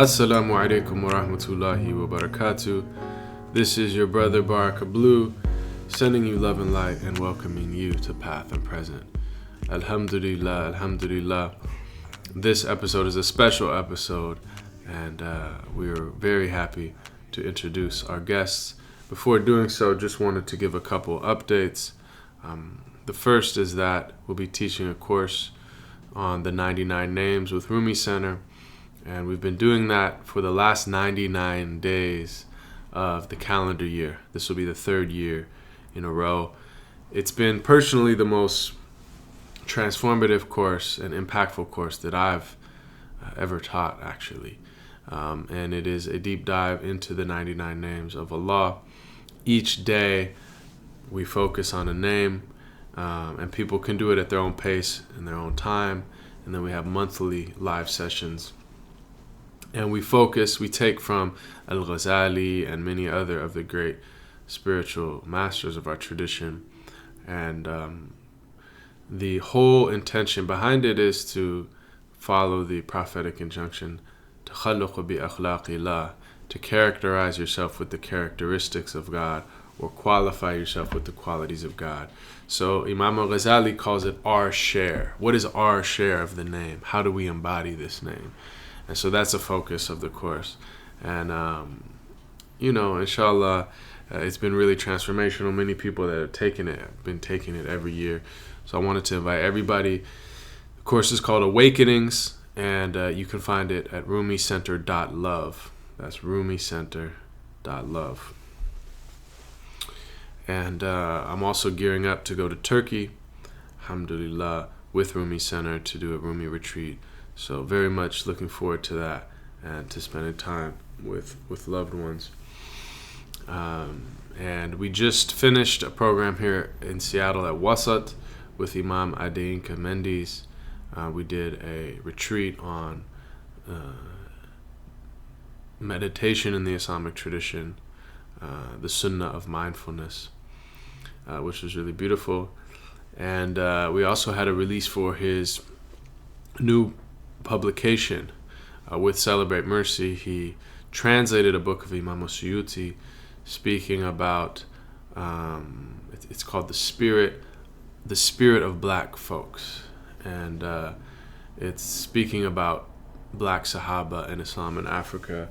Assalamu alaikum wa rahmatullahi wa barakatuh. This is your brother Baraka Blue, sending you love and light and welcoming you to Path and Present. Alhamdulillah, alhamdulillah. This episode is a special episode, and we are very happy to introduce our guests. Before doing so, just wanted to give a couple updates. The first is that we'll be teaching a course on the 99 names with Rumi Center. And we've been doing that for the last 99 days of the calendar year. This will be the third year in a row. It's been personally the most transformative course and impactful course that I've ever taught, actually. And it is a deep dive into the 99 names of Allah. Each day we focus on a name, and people can do it at their own pace and their own time. And then we have monthly live sessions. And we take from Al-Ghazali and many other of the great spiritual masters of our tradition. And the whole intention behind it is to follow the prophetic injunction, تَخَلُّقُ بِأَخْلَاقِ اللَّهِ, to characterize yourself with the characteristics of God, or qualify yourself with the qualities of God. So Imam Al-Ghazali calls it our share. What is our share of the name? How do we embody this name? And so that's the focus of the course. And, inshallah, it's been really transformational. Many people that have taken it have been taking it every year. So I wanted to invite everybody. The course is called Awakenings, and you can find it at rumicenter.love. That's rumicenter.love. And I'm also gearing up to go to Turkey, alhamdulillah, with Rumi Center to do a Rumi retreat. So very much looking forward to that and to spending time with loved ones. And we just finished a program here in Seattle at Wasat with Imam Adeinka Mendes. We did a retreat on meditation in the Islamic tradition, the Sunnah of mindfulness, which was really beautiful. And we also had a release for his new publication with Celebrate Mercy. He translated a book of Imam Suyuti speaking about it's called the spirit of black folks, and it's speaking about black Sahaba in Islam and Africa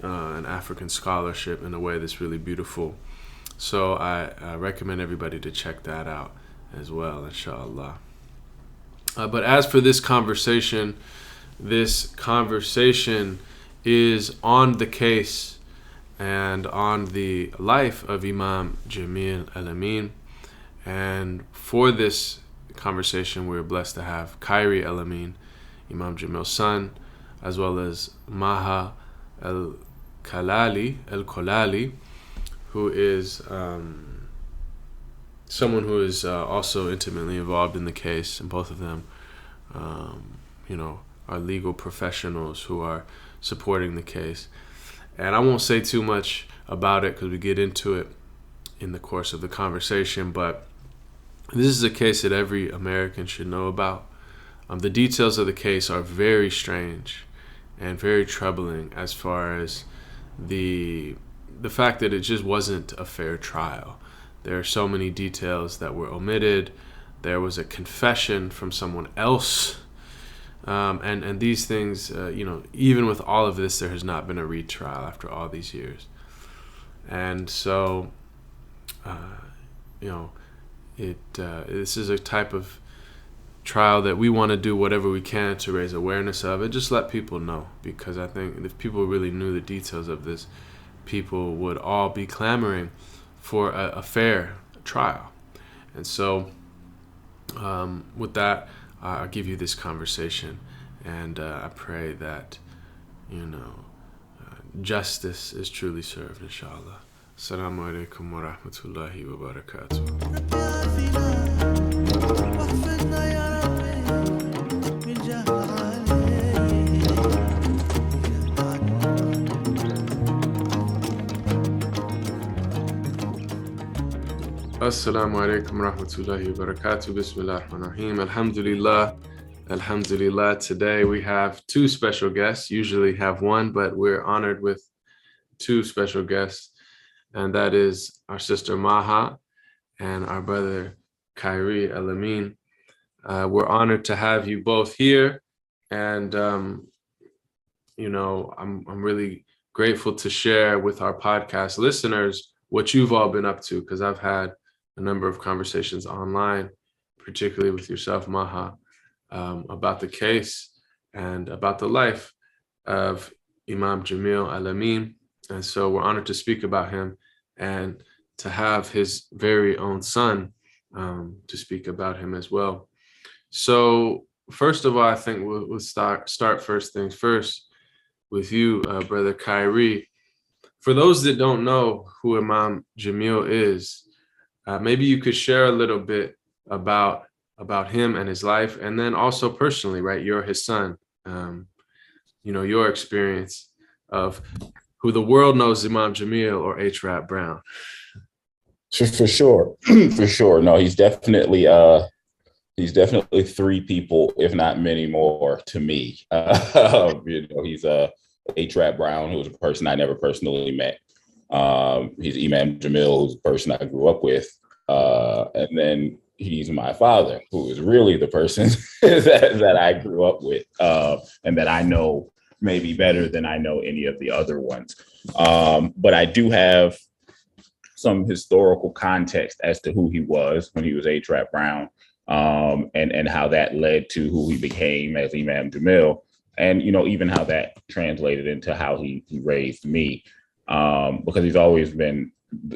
and African scholarship in a way that's really beautiful. So I recommend everybody to check that out as well, inshallah. But as for this conversation is on the case and on the life of Imam Jamil Al-Amin. And for this conversation, we're blessed to have Kairi Al-Amin, Imam Jamil's son, as well as Maha Elkolalli, who is someone who is also intimately involved in the case, and both of them, are legal professionals who are supporting the case. And I won't say too much about it because we get into it in the course of the conversation, but this is a case that every American should know about. The details of the case are very strange and very troubling as far as the fact that it just wasn't a fair trial. There are so many details that were omitted. There was a confession from someone else. And these things, even with all of this, there has not been a retrial after all these years. And so, this is a type of trial that we want to do whatever we can to raise awareness of and just let people know. Because I think if people really knew the details of this, people would all be clamoring for a fair trial. And so with that, I'll give you this conversation, and I pray that justice is truly served, inshallah. Assalamu alaikum wa rahmatullahi wa barakatuh. Assalamu alaikum wa rahmatullahi wa barakatuh. Bismillah ar-Rahman ar-Rahim. Alhamdulillah. Alhamdulillah. Today we have two special guests. Usually have one, but we're honored with two special guests, and that is our sister Maha and our brother Kairi Al-Amin. We're honored to have you both here, and I'm really grateful to share with our podcast listeners what you've all been up to, because I've had a number of conversations online, particularly with yourself, Maha, about the case and about the life of Imam Jamil Al-Amin. And so we're honored to speak about him and to have his very own son to speak about him as well. So first of all, I think we'll start first things first with you, Brother Kairi. For those that don't know who Imam Jamil is, maybe you could share a little bit about him and his life, and then also personally, right? You're his son. Your experience of who the world knows Imam Jamil or H-Rap Brown. For sure. For sure. No, he's definitely three people, if not many more, to me. He's H-Rap Brown, who's a person I never personally met. He's Imam Jamil, who's a person I grew up with. And then he's my father, who is really the person that I grew up with, and that I know maybe better than I know any of the other ones. But I do have some historical context as to who he was when he was H-Rap Brown, and how that led to who he became as Imam Jamil, and even how that translated into how he raised me, because he's always been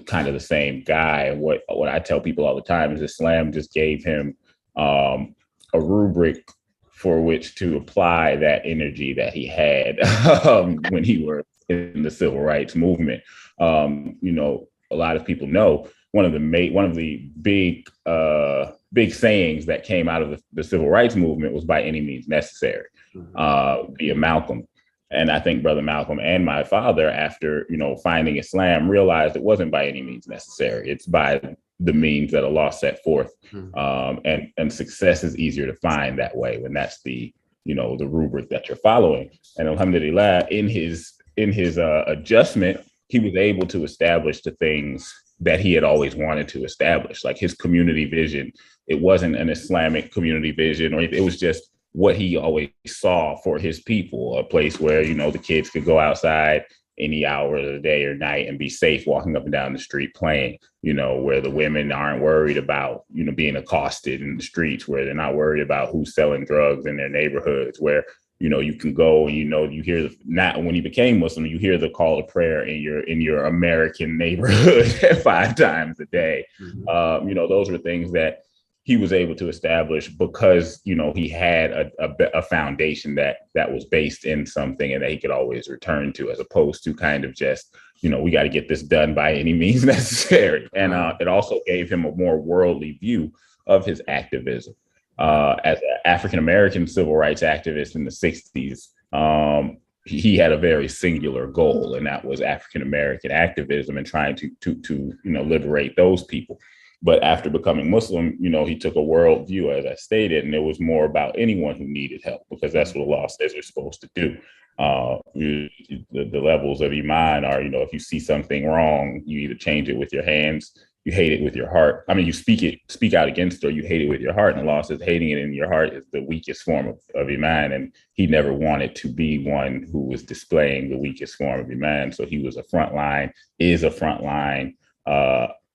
kind of the same guy. And what I tell people all the time is Islam just gave him a rubric for which to apply that energy that he had when he were in the civil rights movement. A lot of people know one of the big sayings that came out of the civil rights movement was by any means necessary, via Malcolm. And I think Brother Malcolm and my father, after, finding Islam, realized it wasn't by any means necessary. It's by the means that Allah set forth. And success is easier to find that way when that's the rubric that you're following. And alhamdulillah, in his adjustment, he was able to establish the things that he had always wanted to establish, like his community vision. It wasn't an Islamic community vision, or it was just what he always saw for his people, a place where, the kids could go outside any hour of the day or night and be safe walking up and down the street playing, where the women aren't worried about, being accosted in the streets, where they're not worried about who's selling drugs in their neighborhoods, where, you can go and, you hear not when you became Muslim, you hear the call of prayer in your American neighborhood 5 times a day. Those were things that he was able to establish because, he had a foundation that was based in something and that he could always return to, as opposed to kind of just, we got to get this done by any means necessary. And it also gave him a more worldly view of his activism. As an African-American civil rights activist in the 60s, he had a very singular goal, and that was African-American activism and trying to liberate those people. But after becoming Muslim, he took a world view, as I stated, and it was more about anyone who needed help, because that's what Allah says we're supposed to do. The levels of Iman are, if you see something wrong, you either change it with your hands, you hate it with your heart. I mean, you speak out against it, or you hate it with your heart. And Allah says hating it in your heart is the weakest form of Iman. And he never wanted to be one who was displaying the weakest form of Iman. So he was is a frontline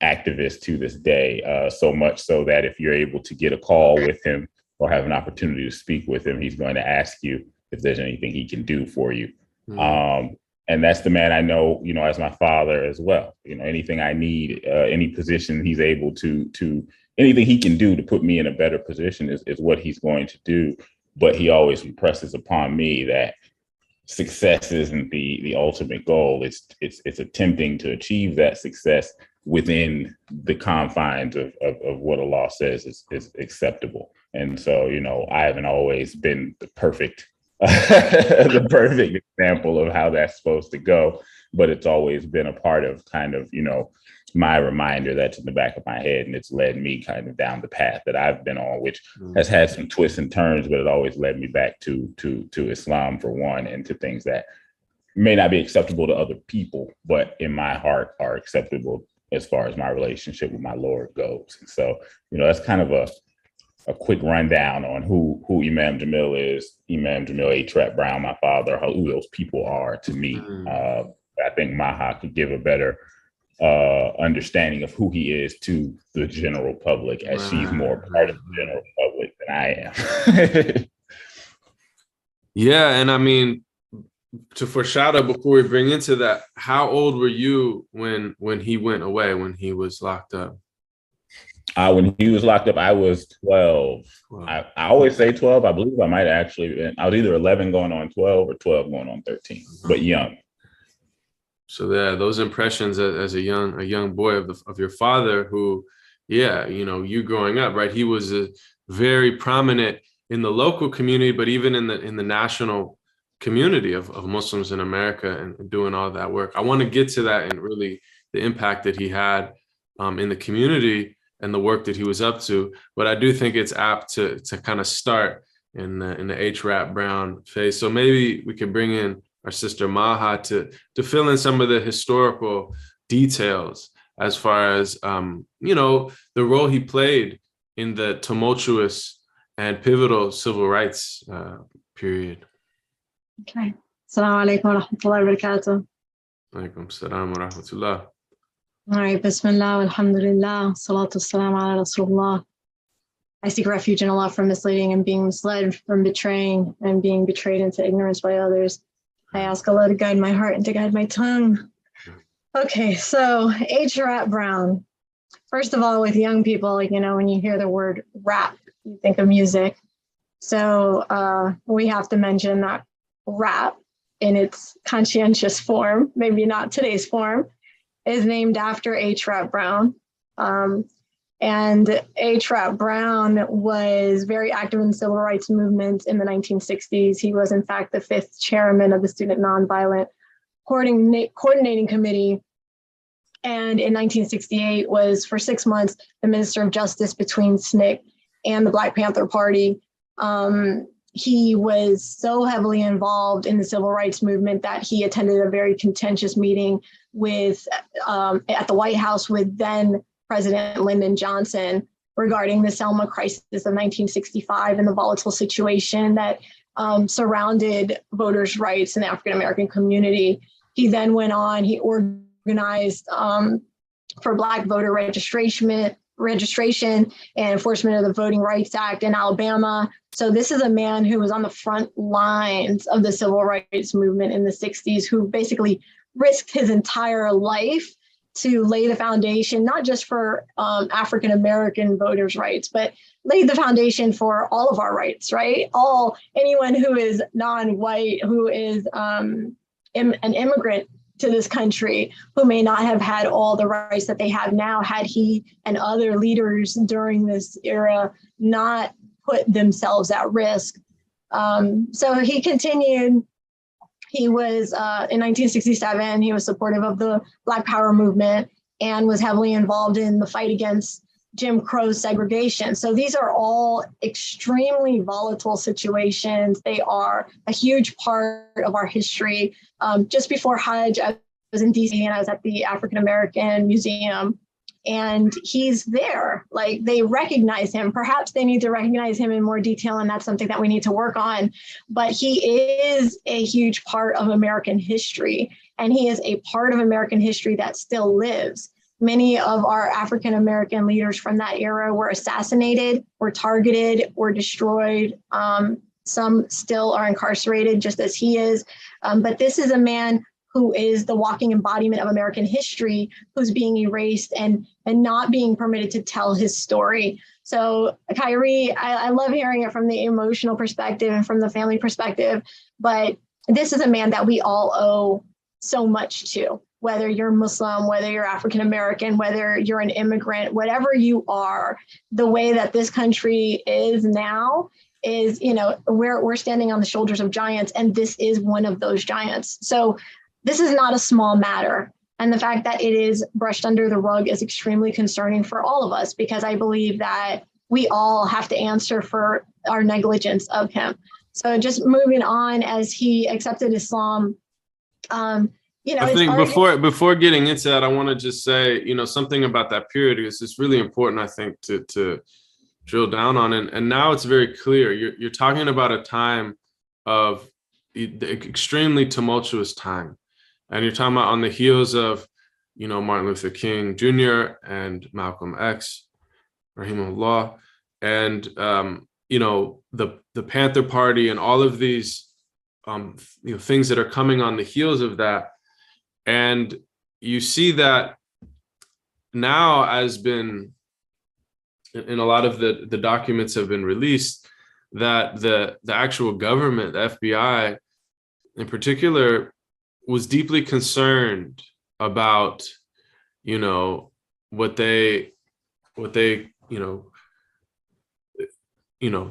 activist to this day, so much so that if you're able to get a call with him or have an opportunity to speak with him, he's going to ask you if there's anything he can do for you. And that's the man I know, as my father as well. Anything I need, any position he's able to anything he can do to put me in a better position is what he's going to do. But he always impresses upon me that success isn't the ultimate goal. It's attempting to achieve that success within the confines of what Allah says is acceptable. And so, I haven't always been the perfect example of how that's supposed to go, but it's always been a part of kind of, my reminder that's in the back of my head, and it's led me kind of down the path that I've been on, which has had some twists and turns, but it always led me back to Islam for one, and to things that may not be acceptable to other people, but in my heart are acceptable as far as my relationship with my Lord goes. And so, that's kind of a quick rundown on who Imam Jamil is, Imam Jamil A. Brown, my father, who those people are to me. I think Maha could give a better understanding of who he is to the general public, as she's more part of the general public than I am. Yeah, and I mean, to foreshadow before we bring into that, how old were you when he went away, when he was locked up? When he was locked up, I was 12. Wow. I always say 12. I believe I might actually been. I was either 11 going on 12 or 12 going on 13, but young. So yeah, those impressions as a young boy of your father, who, you growing up, right? He was very prominent in the local community, but even in the national community of Muslims in America, and doing all that work. I want to get to that, and really the impact that he had in the community and the work that he was up to. But I do think it's apt to kind of start in the H-Rap Brown phase. So maybe we could bring in our sister Maha to fill in some of the historical details as far as, the role he played in the tumultuous and pivotal civil rights period. Okay. Assalamu alaikum wa rahmatullahi wa barakatuh. Alaikum assalam wa rahmatullah. All right. Bismillah, alhamdulillah, salatu wassalam ala rasulullah. I seek refuge in Allah from misleading and being misled, from betraying and being betrayed into ignorance by others. I ask Allah to guide my heart and to guide my tongue. Okay, so H-Rap Brown. First of all, with young people, when you hear the word rap, you think of music. So we have to mention that rap, in its conscientious form, maybe not today's form, is named after H-Rap Brown. And H-Rap Brown was very active in the civil rights movement in the 1960s. He was, in fact, the 5th chairman of the Student Nonviolent Coordinating Committee. And in 1968 was, for 6 months, the Minister of Justice between SNCC and the Black Panther Party. He was so heavily involved in the civil rights movement that he attended a very contentious meeting at the White House with then President Lyndon Johnson regarding the Selma crisis of 1965 and the volatile situation that surrounded voters' rights in the African-American community. He then went on, he organized for Black voter registration and enforcement of the Voting Rights Act in Alabama. So this is a man who was on the front lines of the civil rights movement in the 60s, who basically risked his entire life to lay the foundation, not just for African-American voters' rights, but laid the foundation for all of our rights, right? Anyone who is non-white, who is an immigrant to this country, who may not have had all the rights that they have now, had he and other leaders during this era not put themselves at risk. So he continued. He was, in 1967, he was supportive of the Black Power movement and was heavily involved in the fight against Jim Crow segregation. So these are all extremely volatile situations. They are a huge part of our history. Just before Hajj, I was in DC and I was at the African American Museum, and he's there. Like, they recognize him. Perhaps they need to recognize him in more detail, and that's something that we need to work on. But he is a huge part of American history, and he is a part of American history that still lives. Many of our African American leaders from that era were assassinated, were targeted, were destroyed. Some still are incarcerated, just as he is. But this is a man who is the walking embodiment of American history, who's being erased and not being permitted to tell his story. So Kairi, I love hearing it from the emotional perspective and from the family perspective, but this is a man that we all owe so much to, whether you're Muslim, whether you're African-American, whether you're an immigrant, whatever you are. The way that this country is now is, we're standing on the shoulders of giants, and this is one of those giants. So this is not a small matter. And the fact that it is brushed under the rug is extremely concerning for all of us, because I believe that we all have to answer for our negligence of him. So just moving on, as he accepted Islam, I think before getting into that, I want to just say, something about that period is just really important, I think, to drill down on. And now it's very clear. You're talking about a time of extremely tumultuous time. And you're talking about on the heels of, Martin Luther King Jr. and Malcolm X, rahimahullah, and, the Panther Party and all of these, things that are coming on the heels of that. And you see that now has been, in a lot of the documents have been released, that the actual government, the FBI in particular, was deeply concerned about, what they, the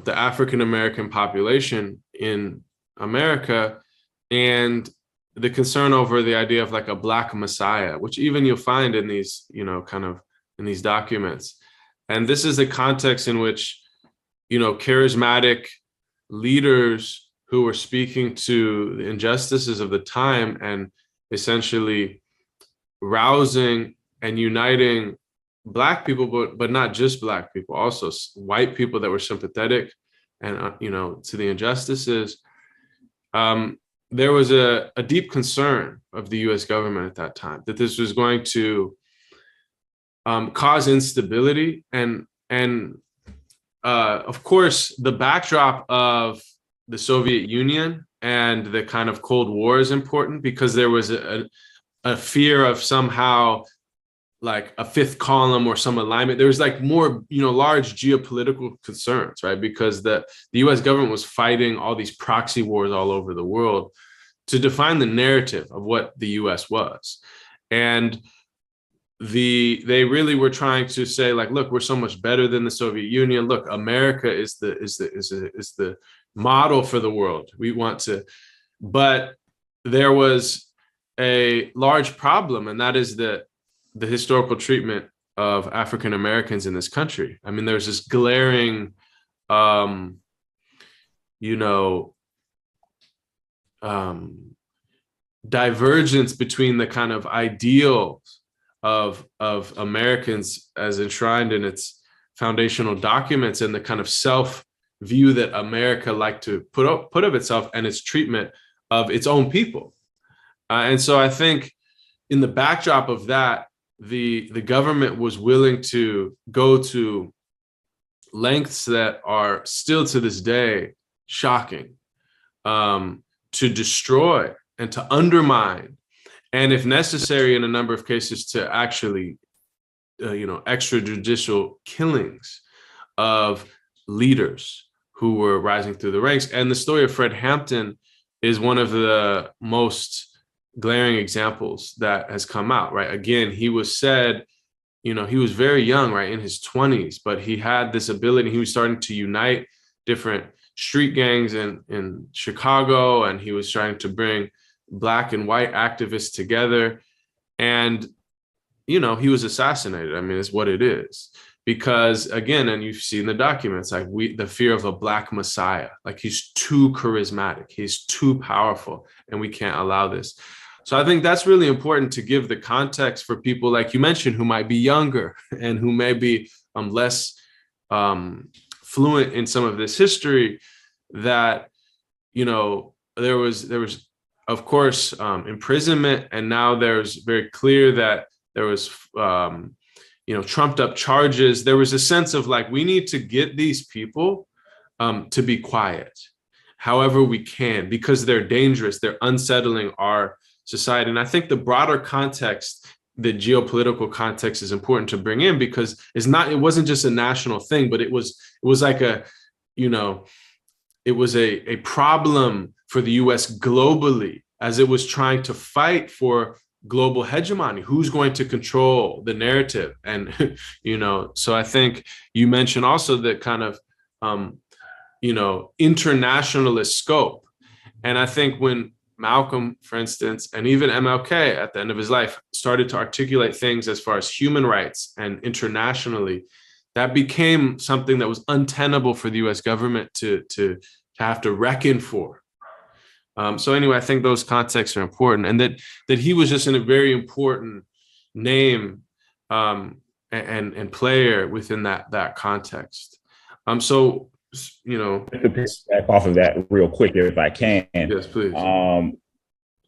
African-American population in America, and the concern over the idea of like a Black Messiah, which even you'll find in these, in these documents. And this is the context in which, charismatic leaders who were speaking to the injustices of the time and essentially rousing and uniting Black people, but not just Black people, also white people that were sympathetic and, to the injustices. There was a deep concern of the US government at that time that this was going to cause instability. And of course, the backdrop of the Soviet Union and the kind of Cold War is important, because there was a fear of somehow like a fifth column or some alignment. There was like more, large geopolitical concerns, right? Because the US government was fighting all these proxy wars all over the world to define the narrative of what the US was. And they really were trying to say, like, look, we're so much better than the Soviet Union. Look, America is the model for the world. We want to, but there was a large problem, and that is the historical treatment of African Americans in this country. I mean, there's this glaring, divergence between the kind of ideals of Americans as enshrined in its foundational documents and the kind of self view that America liked to put of itself and its treatment of its own people. And so I think in the backdrop of that, the government was willing to go to lengths that are still to this day shocking, to destroy and to undermine, and if necessary, in a number of cases, to actually, extrajudicial killings of leaders who were rising through the ranks. And the story of Fred Hampton is one of the most glaring examples that has come out, right? Again, he was said, he was very young, right, in his 20s, but he had this ability. He was starting to unite different street gangs in Chicago, and he was trying to bring Black and white activists together. And, he was assassinated. I mean, it's what it is. Because again, and you've seen the documents, like the fear of a Black Messiah, like he's too charismatic, he's too powerful, and we can't allow this. So I think that's really important to give the context for people, like you mentioned, who might be younger and who may be less fluent in some of this history, that, there was, of course, imprisonment, and now there's very clear that there was, trumped up charges. There was a sense of like, we need to get these people to be quiet, however we can, because they're dangerous, they're unsettling our society. And I think the broader context, the geopolitical context, is important to bring in, because it wasn't just a national thing, but it was like it was a problem for the US globally, as it was trying to fight for global hegemony. Who's going to control the narrative? And, so I think you mentioned also that kind of, internationalist scope. And I think when Malcolm, for instance, and even MLK at the end of his life started to articulate things as far as human rights and internationally, that became something that was untenable for the US government to have to reckon for. So anyway, I think those contexts are important, and that he was just in a very important name and player within that context. So, you know, to pick back off of that real quick, if I can. Yes, please.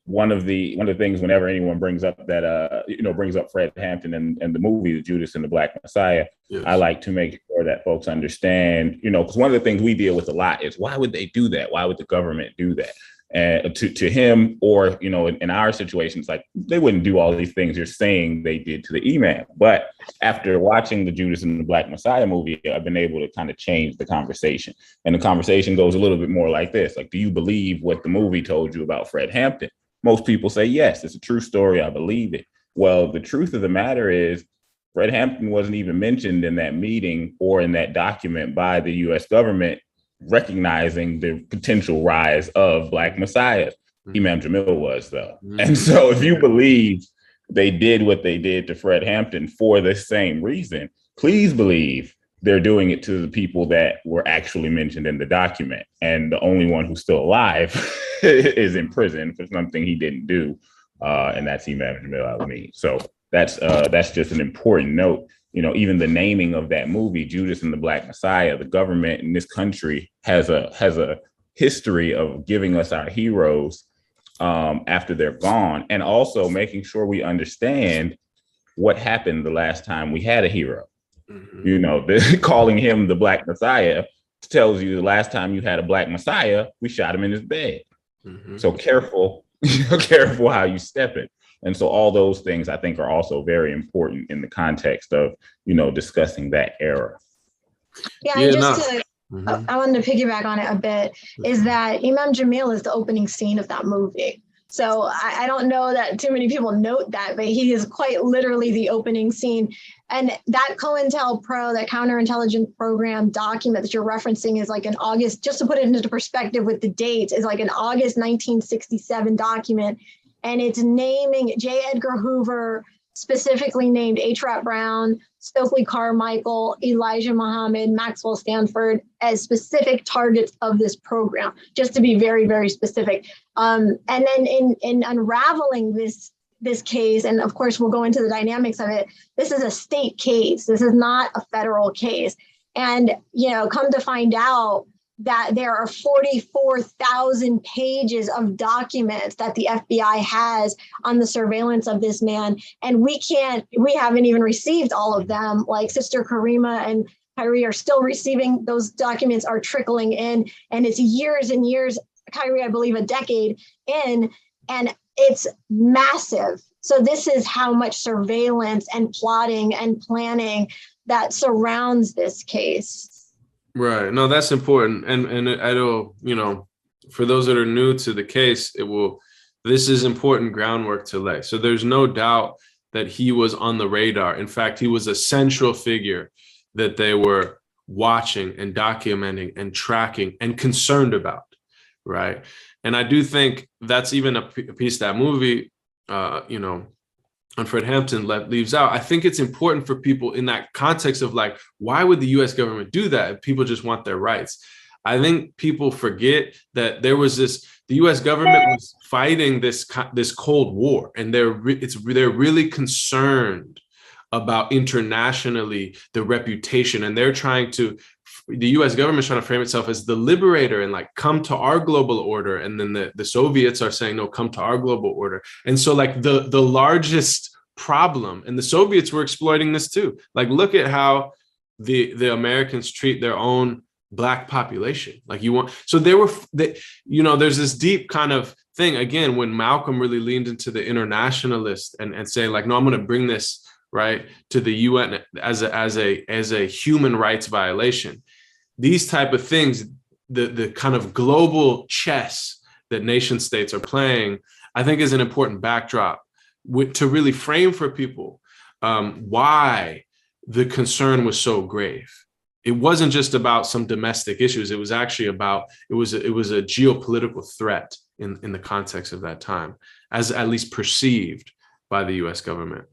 One of the things whenever anyone brings up that brings up Fred Hampton and the movie, The Judas and the Black Messiah, yes, I like to make sure that folks understand, because one of the things we deal with a lot is, why would they do that? Why would the government do that? And to him, or in our situations, like, they wouldn't do all these things you're saying they did to the imam. But after watching the Judas and the Black Messiah movie, I've been able to kind of change the conversation. And the conversation goes a little bit more like this: like, do you believe what the movie told you about Fred Hampton? Most people say, yes, it's a true story, I believe it. Well, the truth of the matter is, Fred Hampton wasn't even mentioned in that meeting or in that document by the US government recognizing the potential rise of Black messiahs. Mm-hmm. Imam Jamil was, though. Mm-hmm. And so if you believe they did what they did to Fred Hampton for the same reason, please believe they're doing it to the people that were actually mentioned in the document. And the only one who's still alive is in prison for something he didn't do. And that's Imam Jamil Al-Amin. So that's just an important note. Even the naming of that movie, Judas and the Black Messiah, the government in this country has a history of giving us our heroes after they're gone, and also making sure we understand what happened the last time we had a hero. Mm-hmm. Calling him the Black Messiah tells you the last time you had a Black Messiah, we shot him in his bed. Mm-hmm. So careful how you step it. And so all those things, I think, are also very important in the context of, discussing that era. Yeah, and I wanted to piggyback on it a bit, is that Imam Jamil is the opening scene of that movie. So I don't know that too many people note that, but he is quite literally the opening scene. And that COINTELPRO, that counterintelligence program document that you're referencing, is like an August, just to put it into perspective with the dates, is like an August 1967 document. And it's naming J. Edgar Hoover, specifically named H. Rap Brown, Stokely Carmichael, Elijah Muhammad, Maxwell Stanford as specific targets of this program, just to be very, very specific. And then in unraveling this case, and of course we'll go into the dynamics of it, this is a state case. This is not a federal case. And, come to find out that there are 44,000 pages of documents that the FBI has on the surveillance of this man. And we haven't even received all of them. Like Sister Karima and Kairi are still receiving, those documents are trickling in, and it's years and years, Kairi, I believe a decade in, and it's massive. So this is how much surveillance and plotting and planning that surrounds this case. Right. No, that's important. And it'll, for those that are new to the case, this is important groundwork to lay. So there's no doubt that he was on the radar. In fact, he was a central figure that they were watching and documenting and tracking and concerned about. Right. And I do think that's even a piece that movie, on Fred Hampton leaves out. I think it's important for people in that context of like, why would the US government do that if people just want their rights? I think people forget that there was the US government was fighting this Cold War, and they're really concerned about internationally the reputation, and the US government's trying to frame itself as the liberator and like, come to our global order. And then the Soviets are saying, no, come to our global order. And so like the largest problem, and the Soviets were exploiting this too. Like, look at how the Americans treat their own Black population. Like there's this deep kind of thing, again, when Malcolm really leaned into the internationalist and saying like, no, I'm going to bring this right to the UN as a human rights violation. These type of things, the kind of global chess that nation states are playing, I think is an important backdrop to really frame for people why the concern was so grave. It wasn't just about some domestic issues. It was actually about, it was a geopolitical threat in the context of that time, as at least perceived by the US government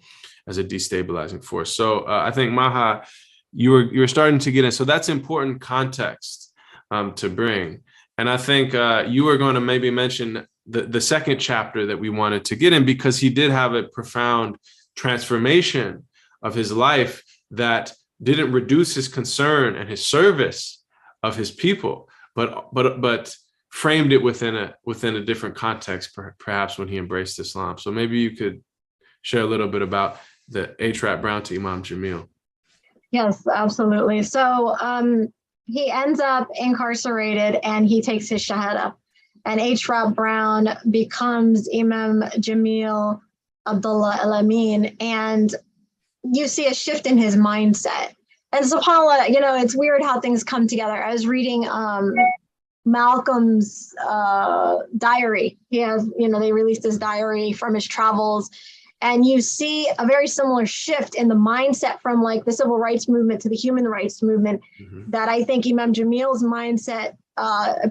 as a destabilizing force. So I think Maha, you were starting to get in. So that's important context to bring. And I think you were going to maybe mention the second chapter that we wanted to get in, because he did have a profound transformation of his life that didn't reduce his concern and his service of his people, but framed it within a different context, perhaps when he embraced Islam. So maybe you could share a little bit about the A-Trap Brown to Imam Jamil. Yes, absolutely. So he ends up incarcerated and he takes his shahada. And A-Trap Brown becomes Imam Jamil Al-Amin. And you see a shift in his mindset. And subhanAllah, it's weird how things come together. I was reading Malcolm's diary. He has, they released his diary from his travels. And you see a very similar shift in the mindset from like the civil rights movement to the human rights movement, that I think Imam Jamil's mindset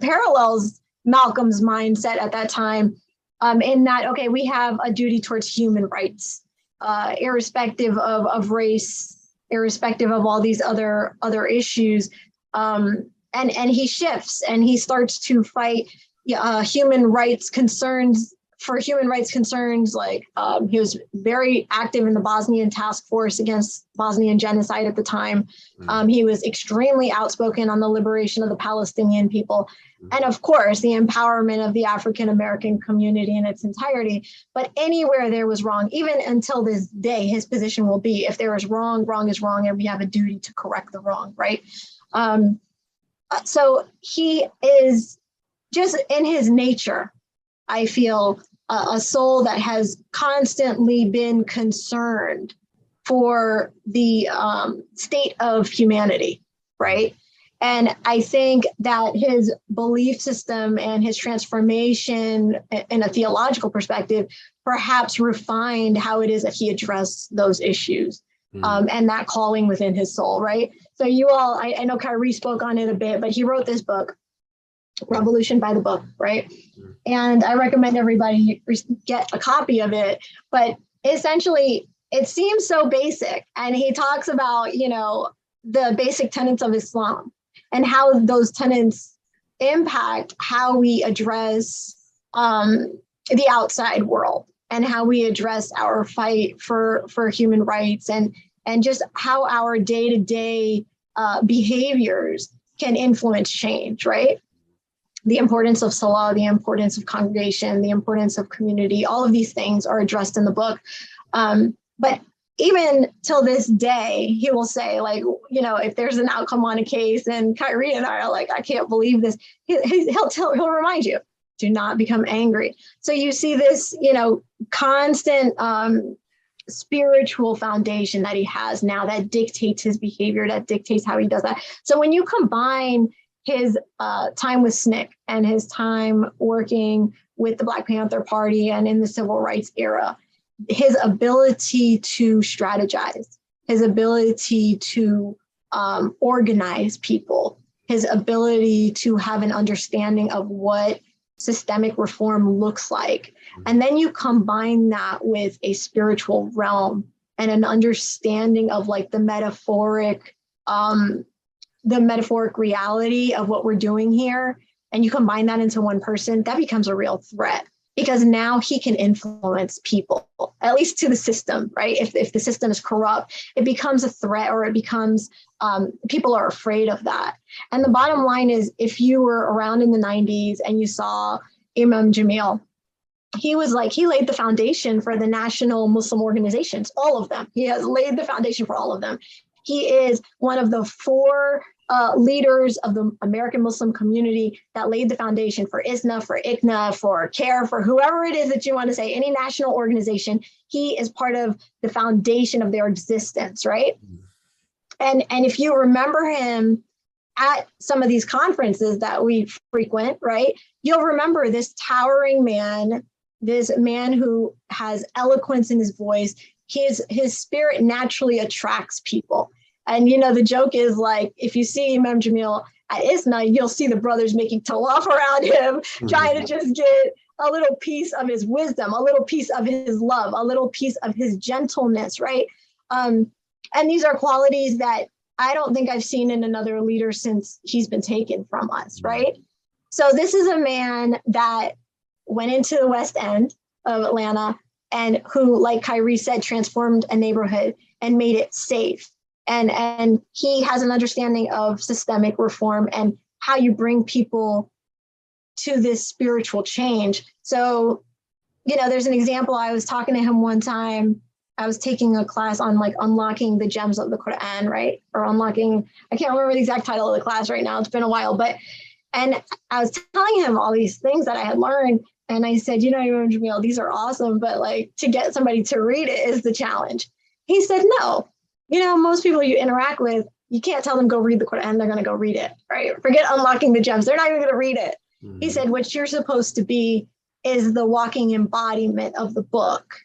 parallels Malcolm's mindset at that time, in that, okay, we have a duty towards human rights, irrespective of race, irrespective of all these other issues. And he shifts and he starts to fight human rights concerns. For human rights concerns, like he was very active in the Bosnian task force against Bosnian genocide at the time. He was extremely outspoken on the liberation of the Palestinian people. And of course, the empowerment of the African-American community in its entirety. But anywhere there was wrong, even until this day, his position will be, if there is wrong, wrong is wrong, and we have a duty to correct the wrong, right? So he is just in his nature, I feel, a soul that has constantly been concerned for the state of humanity, right? And I think that his belief system and his transformation in a theological perspective perhaps refined how it is that he addressed those issues, and that calling within his soul, right? So you all, I know Kairi spoke on it a bit, but he wrote this book, Revolution by the Book, right? And I recommend everybody get a copy of it. But essentially, it seems so basic. And he talks about, the basic tenets of Islam and how those tenets impact how we address the outside world and how we address our fight for human rights and just how our day-to-day behaviors can influence change, right? The importance of salah, the importance of congregation, the importance of community, all of these things are addressed in the book. But even till this day, he will say, like, if there's an outcome on a case and Kairi and I are like, I can't believe this, he'll remind you, do not become angry. So you see this, constant spiritual foundation that he has now that dictates his behavior, that dictates how he does that. So when you combine his time with SNCC and his time working with the Black Panther Party and in the civil rights era, his ability to strategize, his ability to organize people, his ability to have an understanding of what systemic reform looks like. And then you combine that with a spiritual realm and an understanding of like the metaphoric reality of what we're doing here, and you combine that into one person, that becomes a real threat, because now he can influence people, at least to the system, right? If the system is corrupt, it becomes a threat, or it becomes, people are afraid of that. And the bottom line is, if you were around in the 90s and you saw Imam Jamil, he laid the foundation for the national Muslim organizations, all of them. He has laid the foundation for all of them. He is one of the four leaders of the American Muslim community that laid the foundation for ISNA, for ICNA, for CARE, for whoever it is that you want to say, any national organization. He is part of the foundation of their existence, right? And if you remember him at some of these conferences that we frequent, right, you'll remember this towering man, this man who has eloquence in his voice. His spirit naturally attracts people. And, the joke is like, if you see Imam Jamil at Isna, you'll see the brothers making tawaf around him, trying to just get a little piece of his wisdom, a little piece of his love, a little piece of his gentleness, right? And these are qualities that I don't think I've seen in another leader since he's been taken from us, right? So this is a man that went into the West End of Atlanta and who, like Kairi said, transformed a neighborhood and made it safe. And he has an understanding of systemic reform and how you bring people to this spiritual change. So, you know, there's an example. I was talking to him one time. I was taking a class on like unlocking the gems of the Quran, right? Or unlocking, I can't remember the exact title of the class right now. It's been a while, and I was telling him all these things that I had learned. And I said, you know, Jamil, these are awesome, but like to get somebody to read it is the challenge. He said, no, you know, most people you interact with, you can't tell them go read the Quran. They're going to go read it, right? Forget unlocking the gems. They're not even going to read it. He said, what you're supposed to be is the walking embodiment of the book.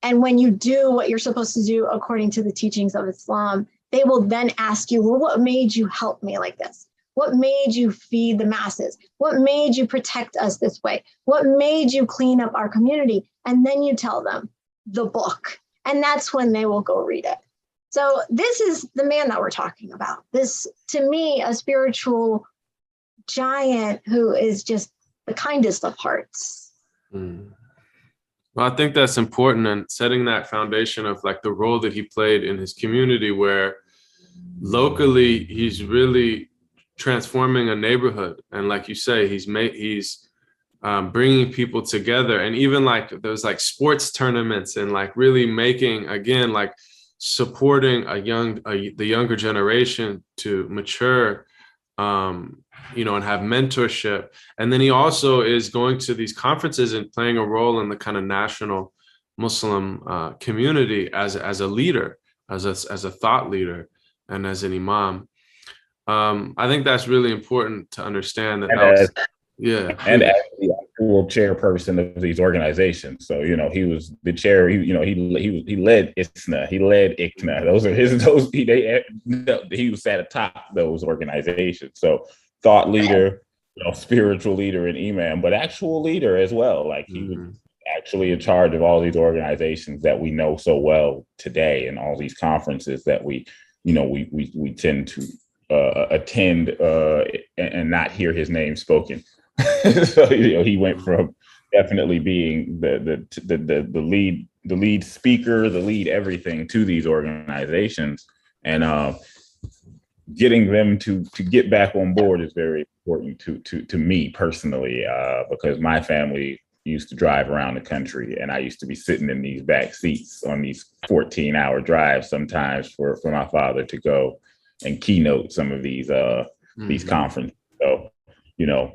And when you do what you're supposed to do according to the teachings of Islam, they will then ask you, well, what made you help me like this? What made you feed the masses? What made you protect us this way? What made you clean up our community? And then you tell them the book. And that's when they will go read it. So this is the man that we're talking about. This, to me, a spiritual giant who is just the kindest of hearts. Well, I think that's important, and setting that foundation of like the role that he played in his community, where locally he's really transforming a neighborhood. And like you say, he's bringing people together, and even like there's like sports tournaments and like really making, again, like supporting the younger generation to mature, you know, and have mentorship. And then he also is going to these conferences and playing a role in the kind of national Muslim community as a leader, as a thought leader, and as an imam. I think that's really important to understand that. And as the actual chairperson of these organizations. So, you know, he was the chair. He led ISNA. He led ICNA. He was at the top of those organizations. So, thought leader, you know, spiritual leader, and imam, but actual leader as well. Like he was actually in charge of all these organizations that we know so well today, and all these conferences that we tend to attend and not hear his name spoken. So, you know, he went from definitely being the lead speaker, the lead everything to these organizations, and getting them to get back on board is very important to me personally, because my family used to drive around the country, and I used to be sitting in these back seats on these 14-hour drives sometimes for my father to go and keynote some of these conferences. So, you know,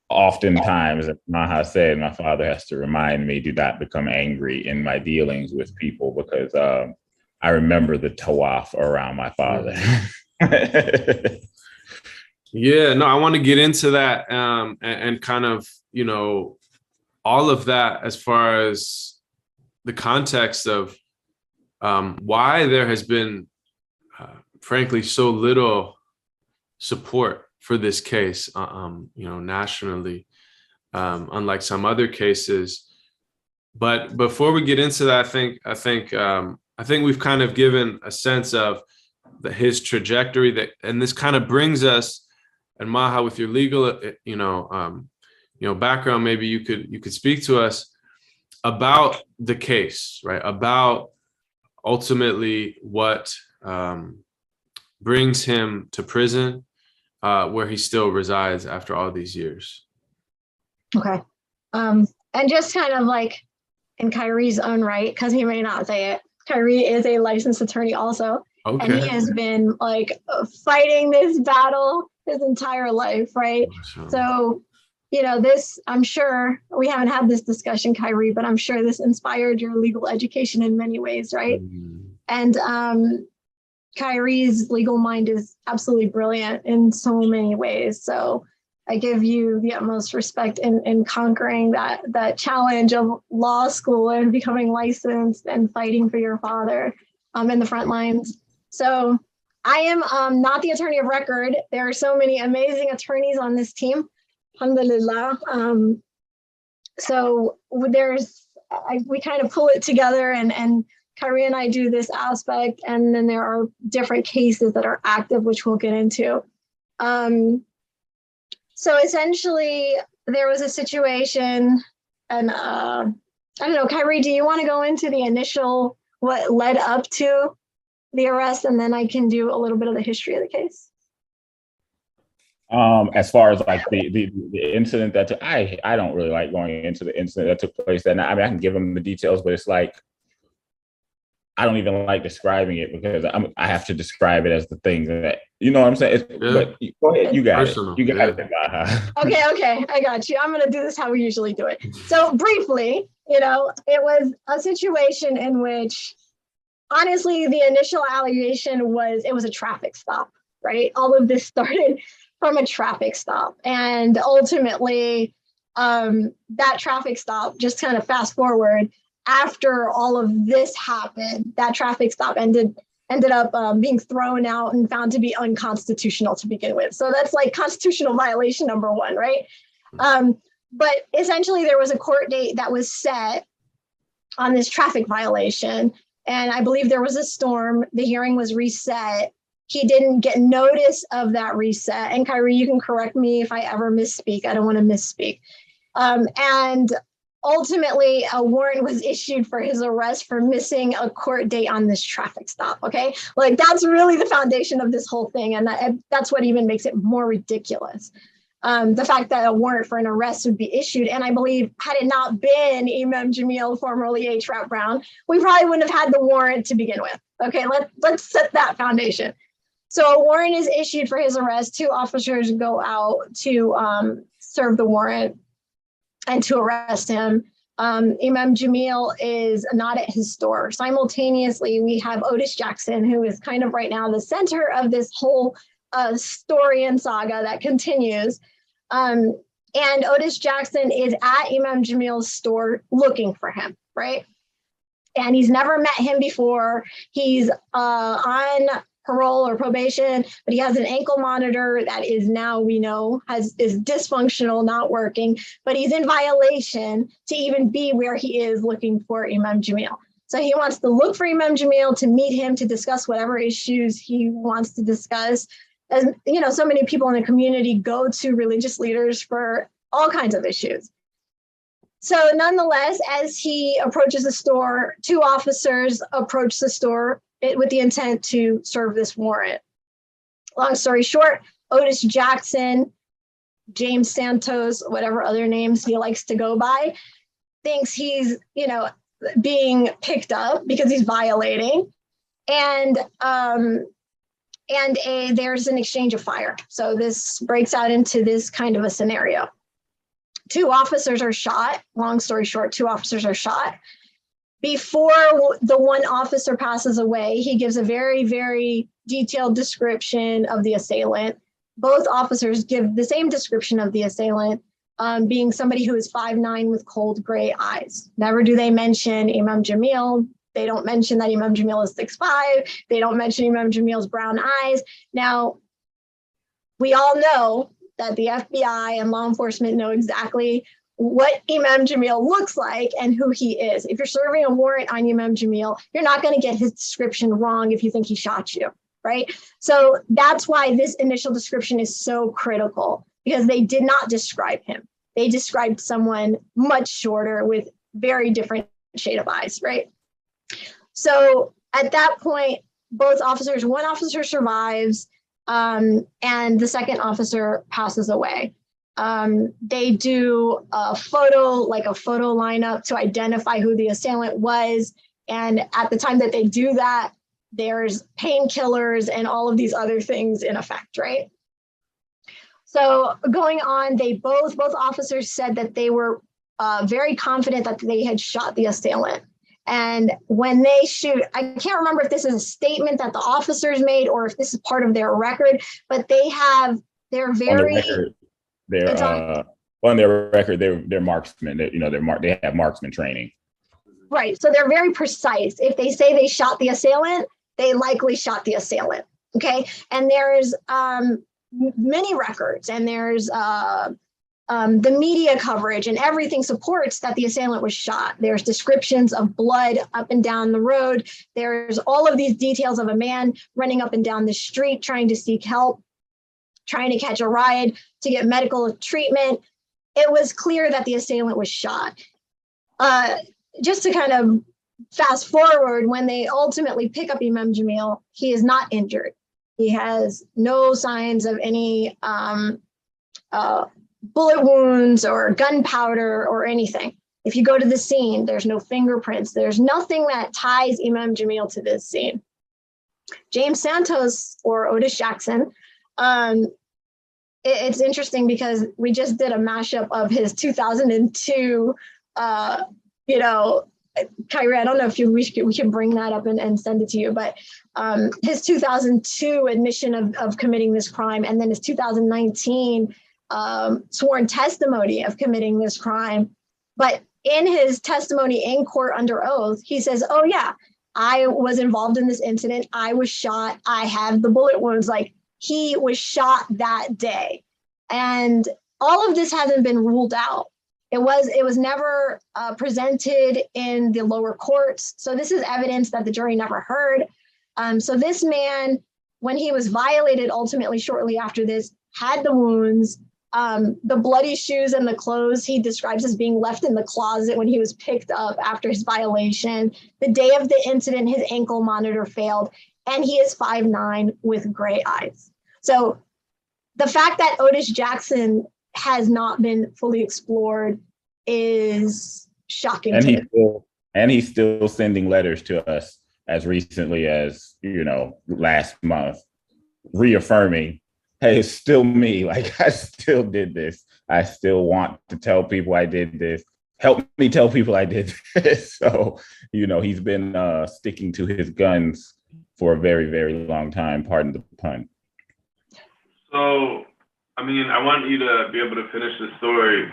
oftentimes, as Maha said, my father has to remind me to not become angry in my dealings with people, because I remember the tawaf around my father. Yeah, no, I want to get into that and kind of, you know, all of that as far as the context of why there has been, frankly, so little support for this case, you know, nationally, unlike some other cases. But before we get into that, I think we've kind of given a sense of his trajectory, and this kind of brings us, and Maha, with your legal, background, maybe you could speak to us about the case, right? About ultimately what brings him to prison, where he still resides after all these years. Okay. And just kind of like in Kairi's own right, because he may not say it, Kairi is a licensed attorney also. Okay. And he has been like fighting this battle his entire life, right? Awesome. So, you know, this, I'm sure we haven't had this discussion, Kairi, but I'm sure this inspired your legal education in many ways, right? And Kairi's legal mind is absolutely brilliant in so many ways. So I give you the utmost respect in conquering that challenge of law school and becoming licensed and fighting for your father in the front lines. So I am not the attorney of record. There are so many amazing attorneys on this team. Alhamdulillah. So we kind of pull it together, and Kairi and I do this aspect, and then there are different cases that are active, which we'll get into. So essentially, there was a situation, and I don't know, Kairi, do you want to go into the initial, what led up to the arrest, and then I can do a little bit of the history of the case? As far as like the incident that I don't really like going into the incident that took place that night. I mean, I can give them the details, but it's like I don't even like describing it because I have to describe it as the thing that, you know what I'm saying? But go ahead, you got personal. You got it. Okay, I got you. I'm going to do this how we usually do it. So briefly, it was a situation in which, honestly, the initial allegation was it was a traffic stop, right? All of this started from a traffic stop. And ultimately, that traffic stop, just kind of fast forward, after all of this happened, that traffic stop ended up being thrown out and found to be unconstitutional to begin with. So that's like constitutional violation number one, right? But essentially there was a court date that was set on this traffic violation. And I believe there was a storm, the hearing was reset. He didn't get notice of that reset. And Kairi, you can correct me if I ever misspeak. I don't want to misspeak. And ultimately, a warrant was issued for his arrest for missing a court date on this traffic stop, okay? Like, that's really the foundation of this whole thing, and that's what even makes it more ridiculous. The fact that a warrant for an arrest would be issued, and I believe had it not been Imam Jamil, formerly H. Rap Brown, we probably wouldn't have had the warrant to begin with, okay? Let's set that foundation. So a warrant is issued for his arrest. 2 officers go out to serve the warrant and to arrest him. Imam Jamil is not at his store. Simultaneously, we have Otis Jackson, who is kind of right now the center of this whole story and saga that continues. And Otis Jackson is at Imam Jamil's store looking for him, right? And he's never met him before. He's on parole or probation, but he has an ankle monitor that is now, we know, is dysfunctional, not working, but he's in violation to even be where he is looking for Imam Jamil. So he wants to look for Imam Jamil, to meet him, to discuss whatever issues he wants to discuss. As you know, so many people in the community go to religious leaders for all kinds of issues. So nonetheless, as he approaches the store, 2 officers approach the store with the intent to serve this warrant. Long story short, Otis Jackson, James Santos, whatever other names he likes to go by, thinks he's, being picked up because he's violating. And there's an exchange of fire. So this breaks out into this kind of a scenario. 2 officers are shot. Long story short, 2 officers are shot. Before the one officer passes away, he gives a very, very detailed description of the assailant. Both officers give the same description of the assailant, being somebody who is 5'9" with cold gray eyes. Never do they mention Imam Jamil. They don't mention that Imam Jamil is 6'5". They don't mention Imam Jamil's brown eyes. Now, we all know that the FBI and law enforcement know exactly what Imam Jamil looks like and who he is. If you're serving a warrant on Imam Jamil, you're not going to get his description wrong if you think he shot you, right? So that's why this initial description is so critical, because they did not describe him. They described someone much shorter with very different shade of eyes, right? So at that point, both officers, one officer survives, and the second officer passes away. They do a photo lineup to identify who the assailant was. And at the time that they do that, there's painkillers and all of these other things in effect, right? So going on, both officers said that they were very confident that they had shot the assailant. And when they shoot, I can't remember if this is a statement that the officers made or if this is part of their record, but they're very... On their record, they're marksmen. They have marksman training. Right. So they're very precise. If they say they shot the assailant, they likely shot the assailant. Okay, and there's many records, and there's the media coverage, and everything supports that the assailant was shot. There's descriptions of blood up and down the road. There's all of these details of a man running up and down the street trying to seek help, trying to catch a ride to get medical treatment. It was clear that the assailant was shot. Just to kind of fast forward, when they ultimately pick up Imam Jamil, he is not injured. He has no signs of any bullet wounds or gunpowder or anything. If you go to the scene, there's no fingerprints. There's nothing that ties Imam Jamil to this scene. James Santos, or Otis Jackson, it's interesting because we just did a mashup of his 2002, Kairi, I don't know if we can bring that up and send it to you, but his 2002 admission of committing this crime, and then his 2019 sworn testimony of committing this crime. But in his testimony in court under oath, he says, oh yeah, I was involved in this incident. I was shot. I have the bullet wounds. Like, he was shot that day. And all of this hasn't been ruled out. It was never presented in the lower courts. So this is evidence that the jury never heard. So this man, when he was violated ultimately shortly after this, had the wounds. The bloody shoes and the clothes he describes as being left in the closet when he was picked up after his violation. The day of the incident, his ankle monitor failed, and he is 5'9" with gray eyes. So the fact that Otis Jackson has not been fully explored is shocking. And he's still sending letters to us as recently as, last month, reaffirming, hey, it's still me. Like, I still did this. I still want to tell people I did this. Help me tell people I did this. So, he's been sticking to his guns for a very, very long time. Pardon the pun. So, I want you to be able to finish the story,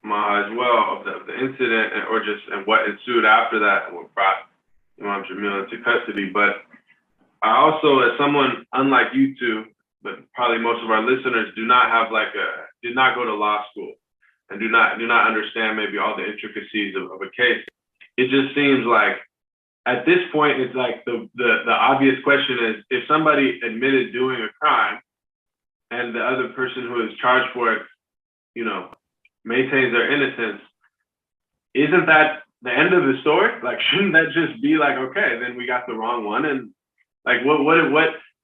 Maha, as well, of the incident and what ensued after that and what brought Imam Jamil into custody. But I also, as someone unlike you two, but probably most of our listeners, did not go to law school and do not understand maybe all the intricacies of a case. It just seems like at this point, it's like the obvious question is, if somebody admitted doing a crime and the other person who is charged for it, maintains their innocence, isn't that the end of the story? Like, shouldn't that just be like, okay, then we got the wrong one? And like,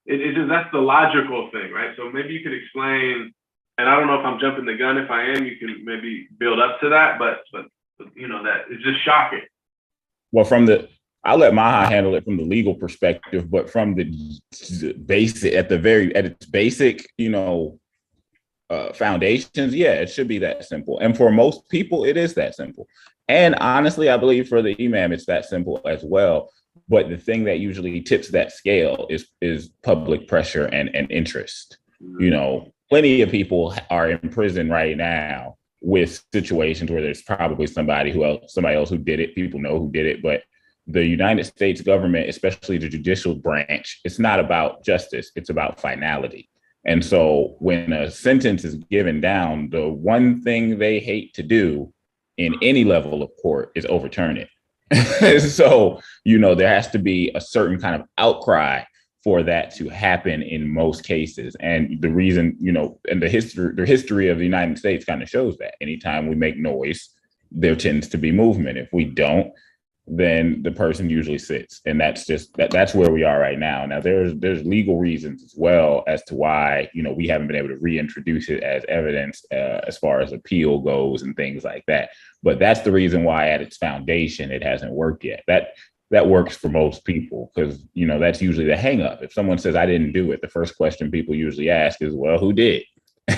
it's just, that's the logical thing, right? So maybe you could explain, and I don't know if I'm jumping the gun. If I am, you can maybe build up to that, but that it's just shocking. Well, I'll let Maha handle it from the legal perspective, but from the basic, at its basic, foundations, yeah, it should be that simple. And for most people, it is that simple. And honestly, I believe for the imam, it's that simple as well. But the thing that usually tips that scale is public pressure and interest. Plenty of people are in prison right now with situations where there's probably somebody else who did it. People know who did it, but the United States government, especially the judicial branch, it's not about justice, it's about finality. And so when a sentence is given down, the one thing they hate to do in any level of court is overturn it. So, there has to be a certain kind of outcry for that to happen in most cases. And the reason, and the history of the United States kind of shows that anytime we make noise, there tends to be movement. If we don't, then the person usually sits. And that's where we are right now. Now, there's legal reasons as well as to why, we haven't been able to reintroduce it as evidence as far as appeal goes and things like that. But that's the reason why at its foundation, it hasn't worked yet. That works for most people because, that's usually the hang up. If someone says, I didn't do it, the first question people usually ask is, well, who did?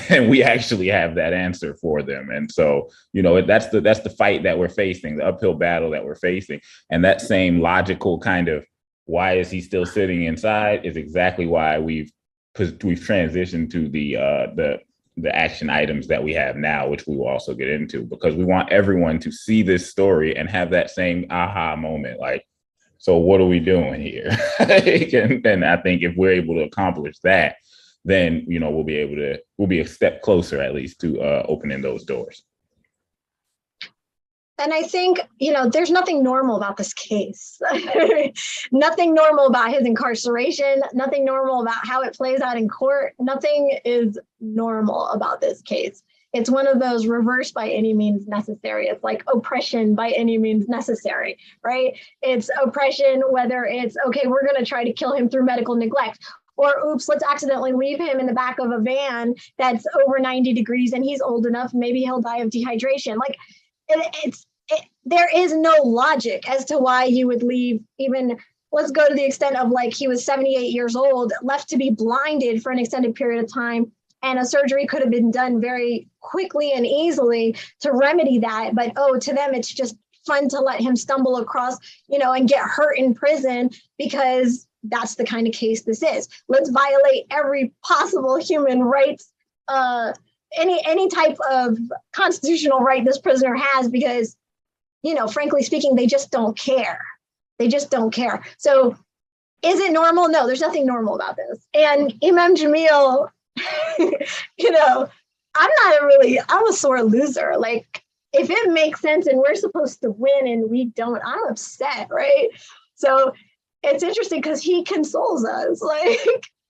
And we actually have that answer for them. And so, that's the fight that we're facing, the uphill battle that we're facing. And that same logical kind of, why is he still sitting inside, is exactly why we've transitioned to the action items that we have now, which we will also get into, because we want everyone to see this story and have that same aha moment. Like, So what are we doing here? And I think if we're able to accomplish that, then, we'll be a step closer, at least, to opening those doors. And I think, there's nothing normal about this case. Nothing normal about his incarceration, nothing normal about how it plays out in court. Nothing is normal about this case. It's one of those reverse by any means necessary. It's like oppression by any means necessary, right? It's oppression, whether it's, okay, we're going to try to kill him through medical neglect, or oops, let's accidentally leave him in the back of a van that's over 90 degrees and he's old enough, maybe he'll die of dehydration. Like there is no logic as to why you would leave even, let's go to the extent of like he was 78 years old, left to be blinded for an extended period of time. And a surgery could have been done very quickly and easily to remedy that. But, to them, it's just fun to let him stumble across, and get hurt in prison because that's the kind of case this is. Let's violate every possible human rights, any type of constitutional right this prisoner has because, frankly speaking, they just don't care. They just don't care. So is it normal? No, there's nothing normal about this. And Imam Jamil, I'm a sore loser. Like, if it makes sense and we're supposed to win and we don't, I'm upset, right? So it's interesting because he consoles us. Like,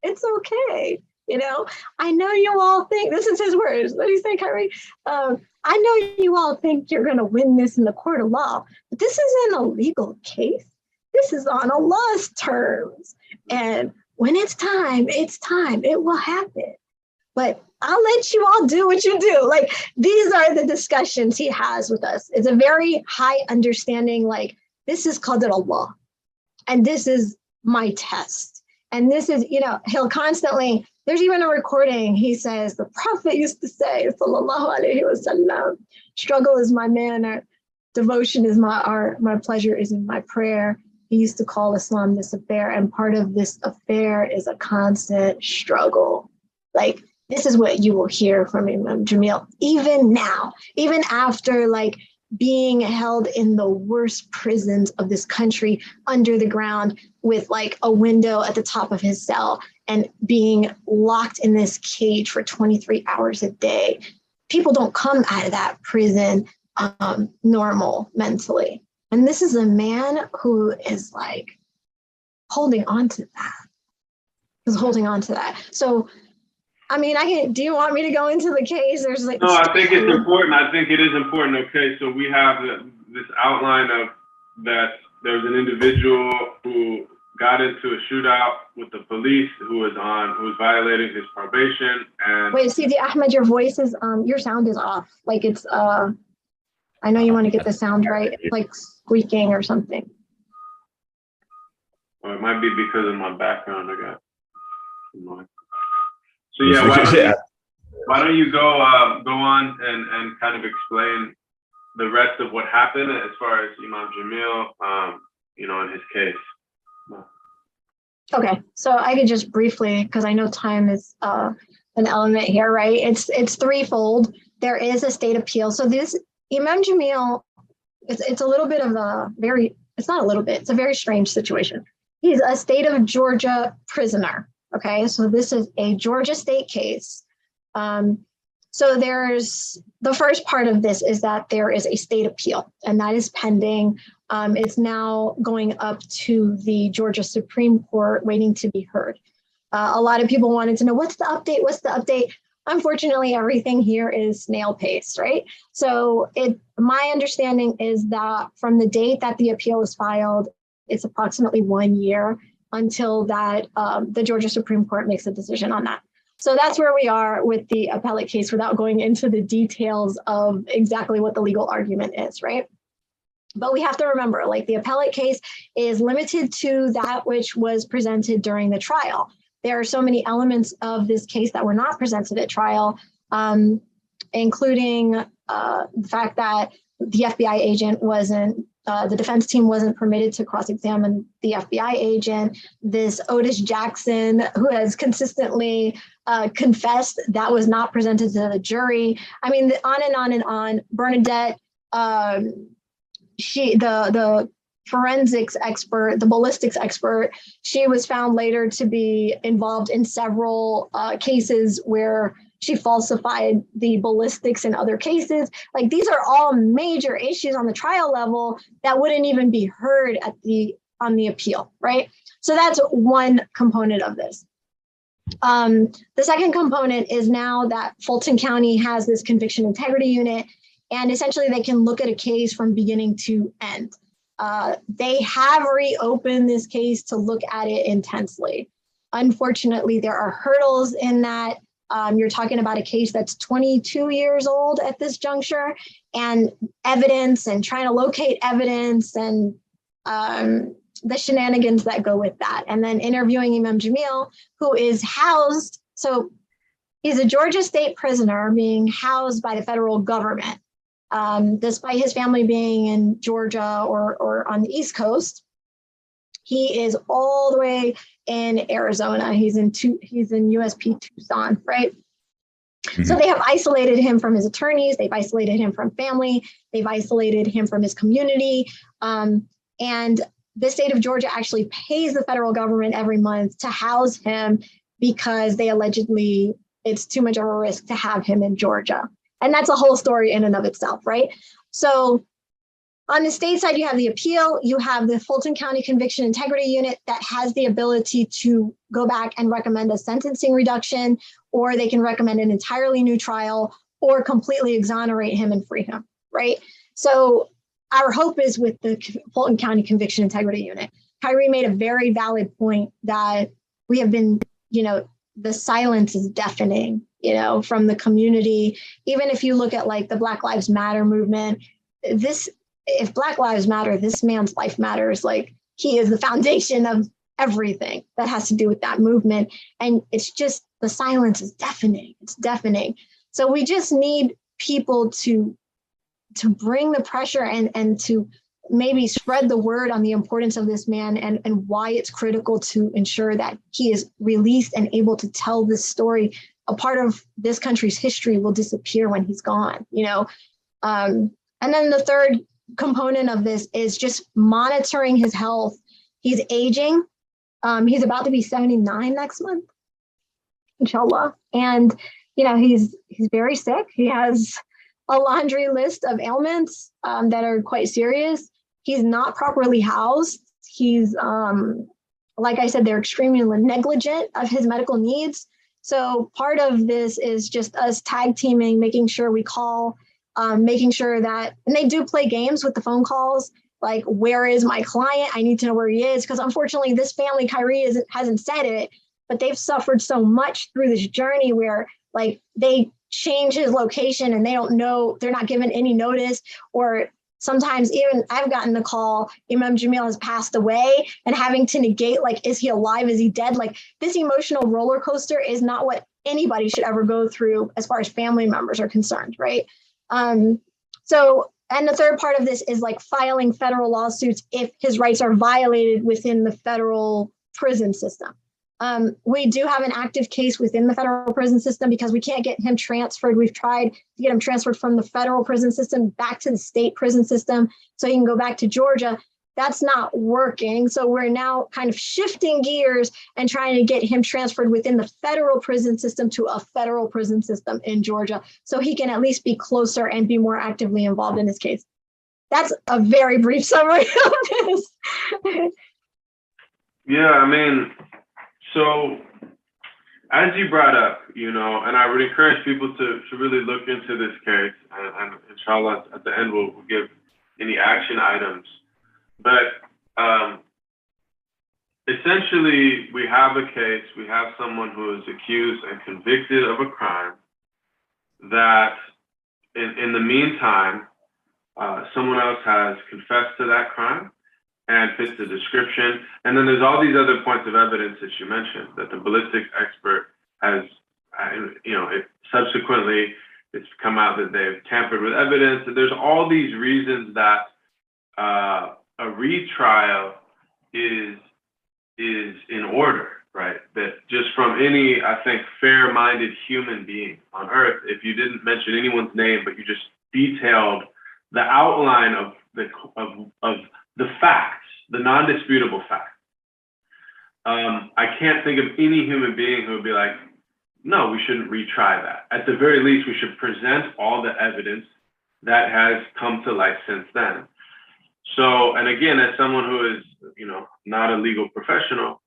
it's okay. I know you all think, this is his words. What do you say, Kairi? I know you all think you're going to win this in the court of law, but this isn't a legal case. This is on Allah's terms. And when it's time, it will happen. But I'll let you all do what you do. Like, these are the discussions he has with us. It's a very high understanding, like, this is qadr Allah. And this is my test. And this is, he'll constantly, there's even a recording. He says, the Prophet used to say, sallallahu alaihi wasallam, struggle is my manner, devotion is my art, my pleasure is in my prayer. He used to call Islam this affair, and part of this affair is a constant struggle. Like, this is what you will hear from Imam Jamil, even now, even after like being held in the worst prisons of this country under the ground with like a window at the top of his cell and being locked in this cage for 23 hours a day. People don't come out of that prison normal mentally. And this is a man who is like holding on to that. So, I mean, do you want me to go into the case? There's like, no, I think it's important. I think it is important. Okay. So we have this outline of that there's an individual who got into a shootout with the police who was violating his probation. And wait, Sidi Ahmed, your voice is, your sound is off. Like it's, I know you want to get the sound right. It's like squeaking or something. Or it might be because of my background. I got noise. So yeah, why don't you go on and kind of explain the rest of what happened as far as Imam Jamil, in his case. Okay, so I could just briefly, because I know time is an element here, right? It's threefold. There is a state appeal. So this Imam Jamil, it's a little bit of it's not a little bit, it's a very strange situation. He's a state of Georgia prisoner. Okay, so this is a Georgia state case. So there's the first part of this is that there is a state appeal, and that is pending. It's now going up to the Georgia Supreme Court, waiting to be heard. A lot of people wanted to know, what's the update? What's the update? Unfortunately, everything here is snail pace, right? So my understanding is that from the date that the appeal is filed, it's approximately 1 year until that the Georgia Supreme Court makes a decision on that. So that's where we are with the appellate case without going into the details of exactly what the legal argument is, right? But we have to remember, like, the appellate case is limited to that which was presented during the trial. There are so many elements of this case that were not presented at trial, including the fact that the FBI agent the defense team wasn't permitted to cross-examine the FBI agent. This Otis Jackson, who has consistently confessed, that was not presented to the jury. I mean, on and on and on. Bernadette, the forensics expert, the ballistics expert. She was found later to be involved in several cases where she falsified the ballistics in other cases. Like, these are all major issues on the trial level that wouldn't even be heard at on the appeal, right? So that's one component of this. The second component is now that Fulton County has this conviction integrity unit, and essentially they can look at a case from beginning to end. They have reopened this case to look at it intensely. Unfortunately, there are hurdles in that. You're talking about a case that's 22 years old at this juncture, and evidence and trying to locate evidence and the shenanigans that go with that. And then interviewing Imam Jamil, who is housed, so he's a Georgia state prisoner being housed by the federal government, despite his family being in Georgia or on the East Coast. He is all the way in Arizona. He's in USP Tucson, right? Mm-hmm. So they have isolated him from his attorneys. They've isolated him from family. They've isolated him from his community. And the state of Georgia actually pays the federal government every month to house him because they allegedly, it's too much of a risk to have him in Georgia. And that's a whole story in and of itself, right? So on the state side, you have the appeal, you have the Fulton County Conviction Integrity Unit that has the ability to go back and recommend a sentencing reduction, or they can recommend an entirely new trial or completely exonerate him and free him, right? So our hope is with the Fulton County Conviction Integrity Unit. Kairi made a very valid point that we have been, the silence is deafening, from the community. Even if you look at like the Black Lives Matter movement, if Black Lives Matter, this man's life matters. Like, he is the foundation of everything that has to do with that movement. And it's just, the silence is deafening. It's deafening. So we just need people to bring the pressure and to maybe spread the word on the importance of this man and why it's critical to ensure that he is released and able to tell this story. A part of this country's history will disappear when he's gone, And then the third component of this is just monitoring his health. He's aging. He's about to be 79 next month, inshallah. And, he's very sick. He has a laundry list of ailments that are quite serious. He's not properly housed. He's, like I said, they're extremely negligent of his medical needs. So part of this is just us tag teaming, making sure we call, making sure that, and they do play games with the phone calls, like, where is my client? I need to know where he is. Because unfortunately, this family, Kairi, hasn't said it, but they've suffered so much through this journey where, like, they change his location and they don't know, they're not given any notice. Or sometimes even I've gotten the call, Imam Jamil has passed away, and having to negate, like, is he alive? Is he dead? Like, this emotional roller coaster is not what anybody should ever go through as far as family members are concerned, right? And the third part of this is like filing federal lawsuits if his rights are violated within the federal prison system. We do have an active case within the federal prison system because we can't get him transferred. We've tried to get him transferred from the federal prison system back to the state prison system so he can go back to Georgia. That's not working. So we're now kind of shifting gears and trying to get him transferred within the federal prison system to a federal prison system in Georgia so he can at least be closer and be more actively involved in his case. That's a very brief summary of this. Yeah, so as you brought up, and I would encourage people to really look into this case, and inshallah at the end we'll give any action items. But essentially, we have a case, we have someone who is accused and convicted of a crime that in the meantime, someone else has confessed to that crime and fits the description. And then there's all these other points of evidence that you mentioned, that the ballistics expert has, subsequently it's come out that they've tampered with evidence. And there's all these reasons that a retrial is in order, right? That just from any, I think, fair-minded human being on earth, if you didn't mention anyone's name, but you just detailed the outline of the facts, the non-disputable facts. I can't think of any human being who would be like, no, we shouldn't retry that. At the very least, we should present all the evidence that has come to light since then. So, and again, as someone who is, not a legal professional,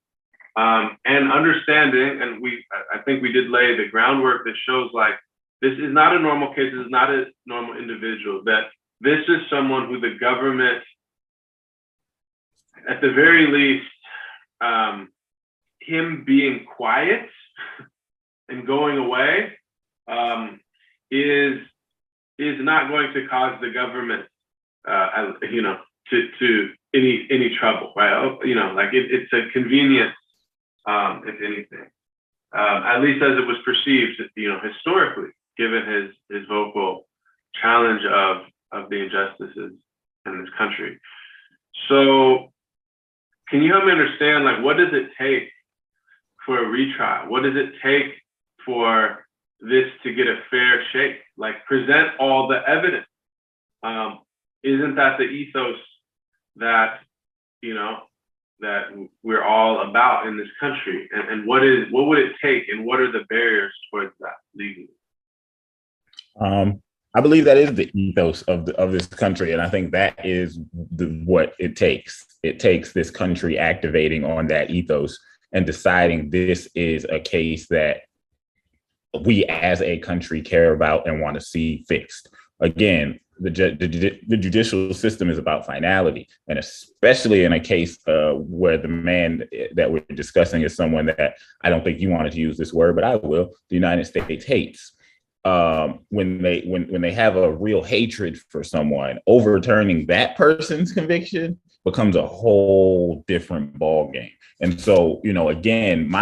and understanding, and I think we did lay the groundwork that shows like, this is not a normal case, this is not a normal individual, that this is someone who the government, at the very least, him being quiet and going away is not going to cause the government, to any trouble, right? Like it's a convenience, if anything, at least as it was perceived, historically, given his vocal challenge of the injustices in this country. So, can you help me understand, like, what does it take for a retrial? What does it take for this to get a fair shake? Like, present all the evidence. Isn't that the ethos that, that we're all about in this country? And what would it take, and what are the barriers towards that legally? I believe that is the ethos of this country, and I think that is what it takes. It takes this country activating on that ethos and deciding this is a case that we as a country care about and want to see fixed. Again, the judicial system is about finality, and especially in a case where the man that we're discussing is someone that I don't think you wanted to use this word, but I will. The United States hates. When they have a real hatred for someone, overturning that person's conviction becomes a whole different ball game. And so, again,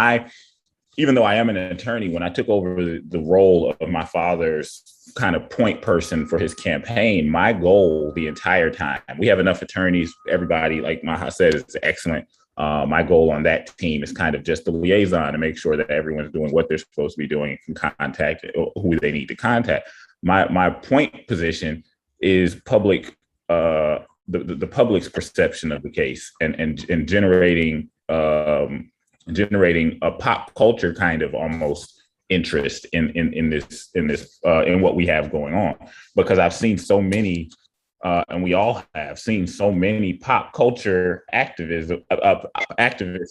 even though I am an attorney, when I took over the role of my father's kind of point person for his campaign, my goal the entire time, we have enough attorneys, everybody, like Maha said, is excellent. My goal on that team is kind of just the liaison to make sure that everyone's doing what they're supposed to be doing and can contact who they need to contact. My point position is public, the public's perception of the case and generating a pop culture kind of almost interest in what we have going on, because I've seen so many. And we all have seen so many pop culture activist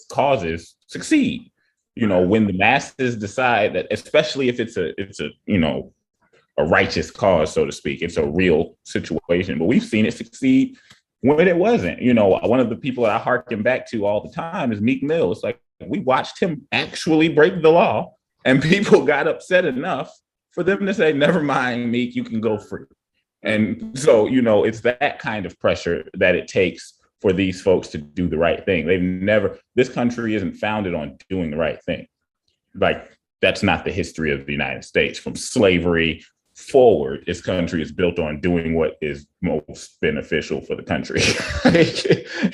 causes succeed. When the masses decide that, especially if it's a righteous cause, so to speak, it's a real situation. But we've seen it succeed when it wasn't. One of the people that I harken back to all the time is Meek Mill. It's like we watched him actually break the law, and people got upset enough for them to say, "Never mind, Meek, you can go free." And so, it's that kind of pressure that it takes for these folks to do the right thing. This country isn't founded on doing the right thing. Like, that's not the history of the United States. From slavery forward, this country is built on doing what is most beneficial for the country.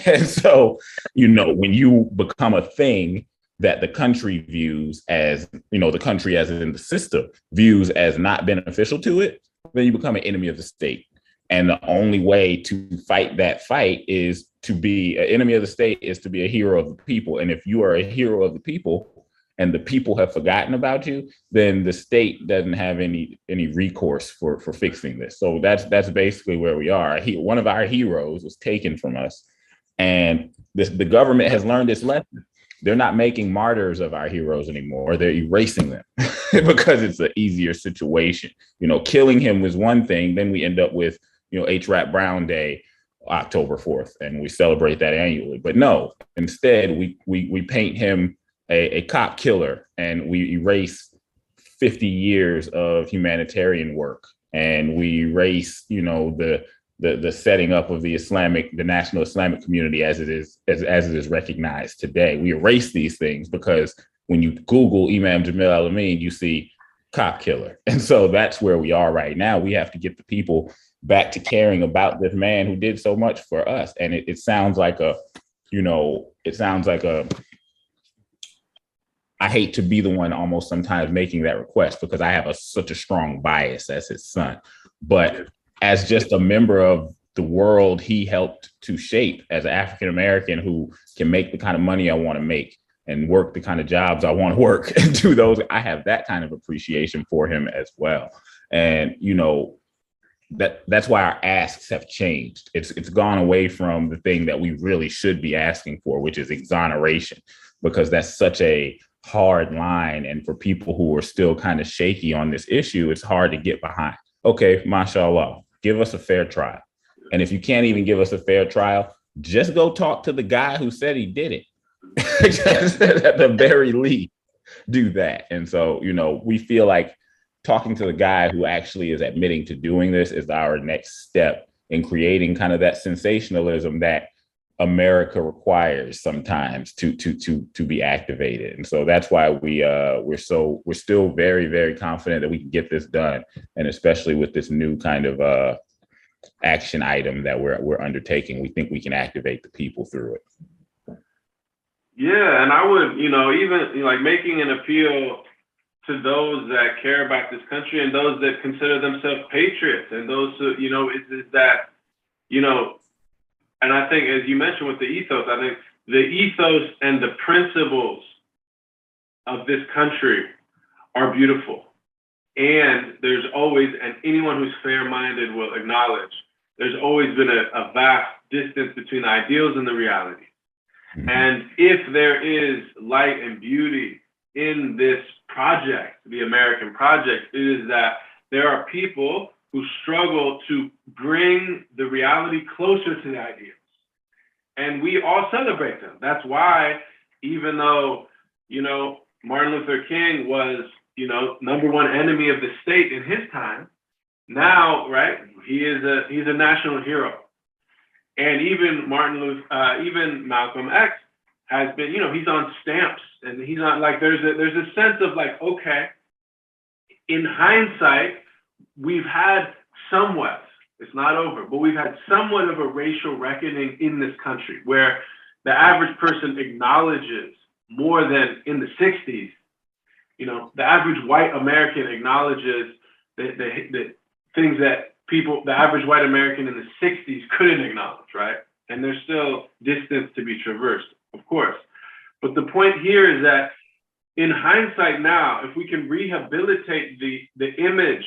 And so, when you become a thing that the country views as, the country as in the system views as not beneficial to it, then you become an enemy of the state. And the only way to fight that fight is to be an enemy of the state, is to be a hero of the people. And if you are a hero of the people and the people have forgotten about you, then the state doesn't have any recourse for fixing this. So that's basically where we are. One of our heroes was taken from us. And the government has learned this lesson. They're not making martyrs of our heroes anymore. They're erasing them because it's an easier situation. Killing him was one thing. Then we end up with, H-Rap Brown Day, October 4th, and we celebrate that annually. But no, instead we paint him a cop killer, and we erase 50 years of humanitarian work, and we erase, the setting up of the national Islamic community as it is recognized today. We erase these things because when you Google Imam Jamil Al-Amin, you see cop killer. And so that's where we are right now. We have to get the people back to caring about this man who did so much for us. And it sounds like I hate to be the one almost sometimes making that request, because I have such a strong bias as his son. But as just a member of the world he helped to shape as an African American who can make the kind of money I want to make and work the kind of jobs I want to work and do those. I have that kind of appreciation for him as well. And, you know, that's why our asks have changed. It's gone away from the thing that we really should be asking for, which is exoneration, because that's such a hard line. And for people who are still kind of shaky on this issue, it's hard to get behind. Okay, mashallah, give us a fair trial. And if you can't even give us a fair trial, just go talk to the guy who said he did it. Just at the very least, do that. And so, you know, we feel like talking to the guy who actually is admitting to doing this is our next step in creating kind of that sensationalism that America requires sometimes to be activated. And so that's why we're still very, very confident that we can get this done. And especially with this new kind of action item that we're undertaking, we think we can activate the people through it. Yeah, and I would, you know, even like making an appeal to those that care about this country and those that consider themselves patriots and those who, you know, is that, you know, and I think as you mentioned with the ethos, I think the ethos and the principles of this country are beautiful. And there's always, and anyone who's fair-minded will acknowledge, there's always been a vast distance between the ideals and the reality. And if there is light and beauty in this project, the American project, it is that there are people who struggle to bring the reality closer to the ideals. And we all celebrate them. That's why, even though, you know, Martin Luther King was, you know, #1 enemy of the state in his time, now, right, he's a national hero. And even even Malcolm X has been, you know, he's on stamps and he's on, like, there's a sense of like, okay, in hindsight, we've had somewhat, it's not over, but we've had somewhat of a racial reckoning in this country where the average person acknowledges more than in the 60s, you know, the average white American acknowledges the things that the average white American in the 60s couldn't acknowledge, right? And there's still distance to be traversed, of course. But the point here is that in hindsight now, if we can rehabilitate the image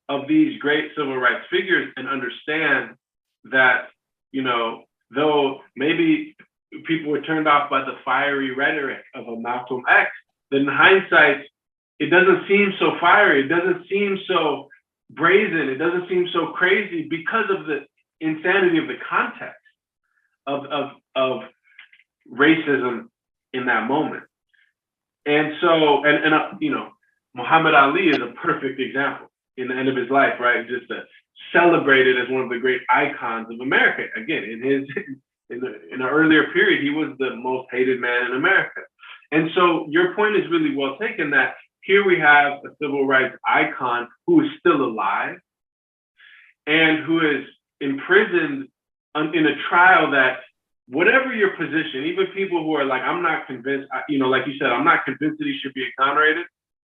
of these great civil rights figures and understand that, you know, though maybe people were turned off by the fiery rhetoric of a Malcolm X, then in hindsight, it doesn't seem so fiery, it doesn't seem so brazen, it doesn't seem so crazy because of the insanity of the context of racism in that moment. And so, you know, Muhammad Ali is a perfect example in the end of his life, right? Just celebrated as one of the great icons of America. Again, in an earlier period, he was the most hated man in America. And so your point is really well taken that here we have a civil rights icon who is still alive and who is imprisoned in a trial that, whatever your position, even people who are like, I'm not convinced, you know, like you said, I'm not convinced that he should be exonerated.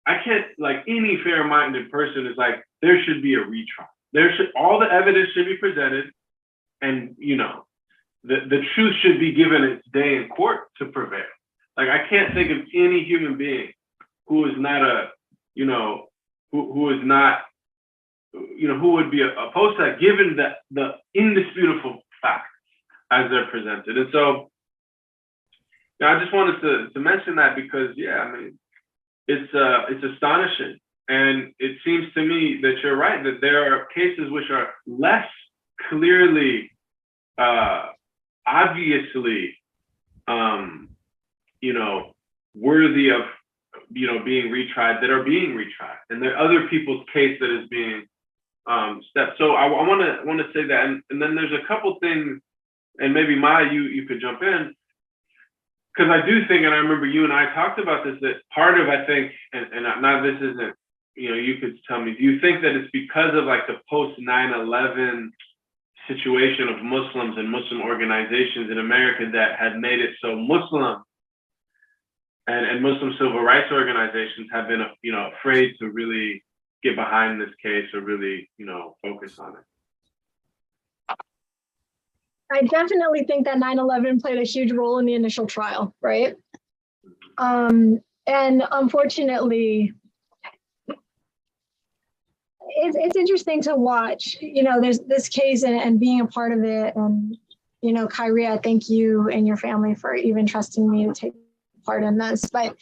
I can't, like, any fair-minded person is like, there should be a retrial. All the evidence should be presented, and, you know, the truth should be given its day in court to prevail. Like, I can't think of any human being who is not who is not, you know, who would be opposed to that, given the indisputable facts as they're presented. And so, you know, I just wanted to mention that because, yeah, I mean, it's astonishing. And it seems to me that you're right, that there are cases which are less clearly, obviously, you know, worthy of, you know, being retried, that are being retried, and there are other people's case that is being stepped. So I want to say that, and then there's a couple things, and maybe Maya, you could jump in, because I do think, and I remember you and I talked about this, that part of, I think, and now this isn't, you know, you could tell me, do you think that it's because of like the post 9/11 situation of Muslims and Muslim organizations in America that had made it so Muslim and Muslim civil rights organizations have been, you know, afraid to really get behind this case or really, you know, focus on it? I definitely think that 9/11 played a huge role in the initial trial, right? And unfortunately, it's interesting to watch. There's this case and being a part of it. And, Kairi, I thank you and your family for even trusting me to take part in this. But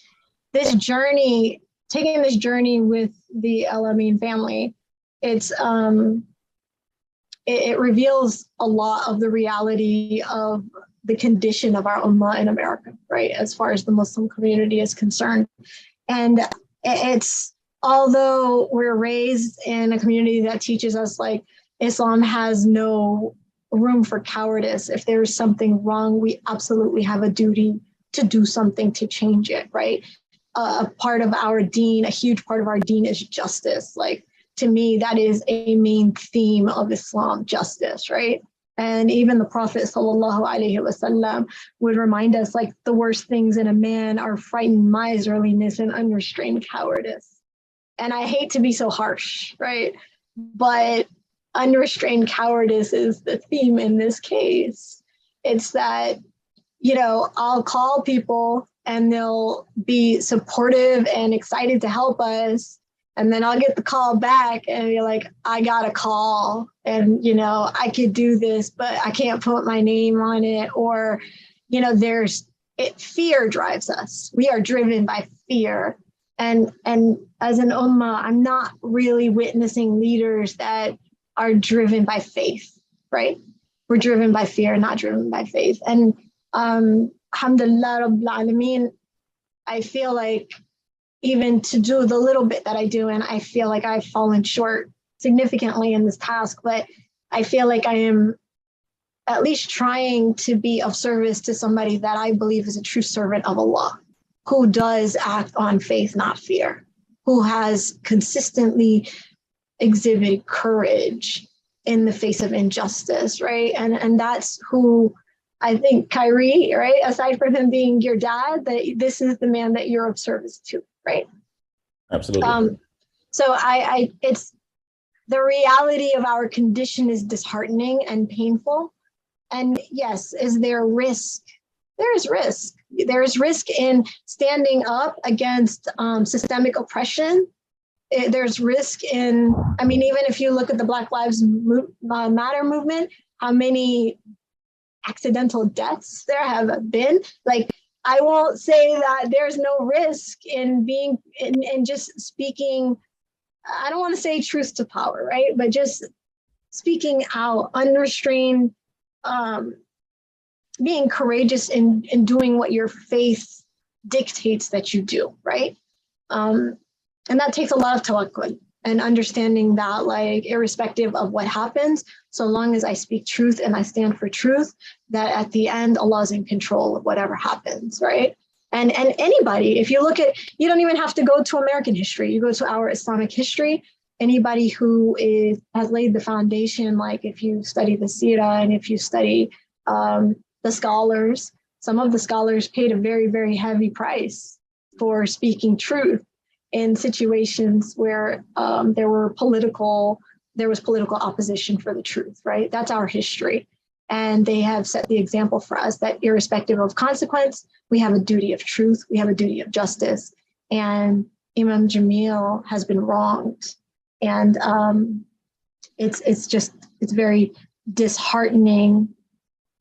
this journey, taking this journey with the Al-Amin family, it reveals a lot of the reality of the condition of our ummah in America, right? As far as the Muslim community is concerned. And although we're raised in a community that teaches us like Islam has no room for cowardice. If there's something wrong, we absolutely have a duty to do something to change it, right? A part of our deen, a huge part of our deen is justice. Like, to me, that is a main theme of Islam, justice, right? And even the Prophet sallallahu alaihi wasallam would remind us, like, the worst things in a man are frightened miserliness and unrestrained cowardice. And I hate to be so harsh, right? But unrestrained cowardice is the theme in this case. It's that, I'll call people and they'll be supportive and excited to help us. And then I'll get the call back and be like, I got a call and, I could do this, but I can't put my name on it. Or, fear drives us. We are driven by fear. And as an ummah, I'm not really witnessing leaders that are driven by faith, right? We're driven by fear, not driven by faith. And alhamdulillah, Rabbil Alameen, I feel like even to do the little bit that I do, and I feel like I've fallen short significantly in this task, but I feel like I am at least trying to be of service to somebody that I believe is a true servant of Allah, who does act on faith, not fear, who has consistently exhibited courage in the face of injustice, right? And that's who I think Kairi, right? Aside from him being your dad, that this is the man that you're of service to, right? Absolutely. So it's the reality of our condition is disheartening and painful. And yes, is there risk? There is risk. There is risk in standing up against systemic oppression. There's risk in, even if you look at the Black Lives Matter movement, how many accidental deaths there have been. Like, I won't say that there's no risk in just speaking, I don't want to say truth to power, right? But just speaking out, unrestrained, being courageous in doing what your faith dictates that you do, right? And that takes a lot of tawakkul and understanding that, like, irrespective of what happens, so long as I speak truth and I stand for truth, that at the end, Allah's in control of whatever happens, right? And anybody, if you look at, you don't even have to go to American history, you go to our Islamic history, anybody who has laid the foundation, like if you study the Sirah and if you study the scholars, some of the scholars paid a very, very heavy price for speaking truth in situations where there was political opposition for the truth, right? That's our history. And they have set the example for us that irrespective of consequence, we have a duty of truth, we have a duty of justice. And Imam Jamil has been wronged. And it's very disheartening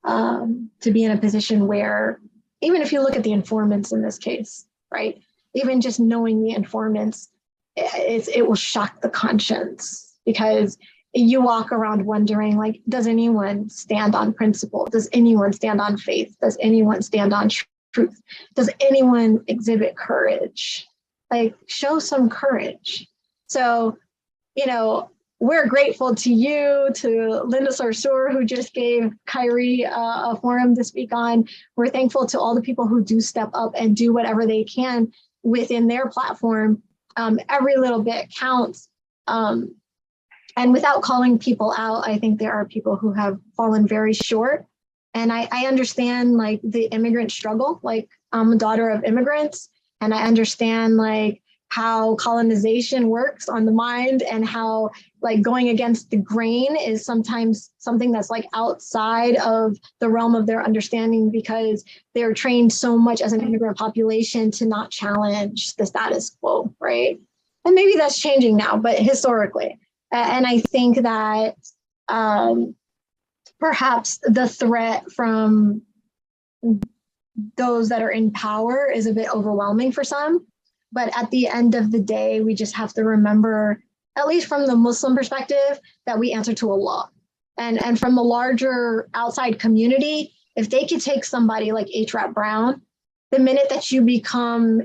to be in a position where, even if you look at the informants in this case, right? Even just knowing the informants, it will shock the conscience, because you walk around wondering, like, does anyone stand on principle? Does anyone stand on faith? Does anyone stand on truth? Does anyone exhibit courage? Like, show some courage. So, we're grateful to you, to Linda Sarsour, who just gave Kairi a forum to speak on. We're thankful to all the people who do step up and do whatever they can within their platform. Every little bit counts. And without calling people out, I think there are people who have fallen very short. And I understand, like, the immigrant struggle. Like, I'm a daughter of immigrants, and I understand, like, how colonization works on the mind, and how like going against the grain is sometimes something that's like outside of the realm of their understanding, because they're trained so much as an immigrant population to not challenge the status quo, right? And maybe that's changing now, but historically. And I think that perhaps the threat from those that are in power is a bit overwhelming for some. But at the end of the day, we just have to remember, at least from the Muslim perspective, that we answer to Allah. And from the larger outside community, if they could take somebody like H. Brown, the minute that you become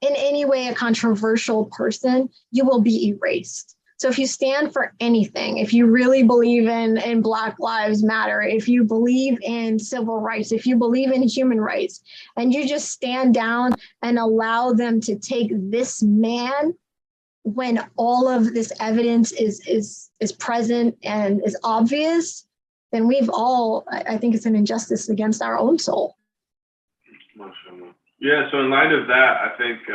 in any way a controversial person, you will be erased. So if you stand for anything, if you really believe in Black Lives Matter, if you believe in civil rights, if you believe in human rights, and you just stand down and allow them to take this man when all of this evidence is present and is obvious, then we've all, I think it's an injustice against our own soul. Yeah, so in light of that, I think,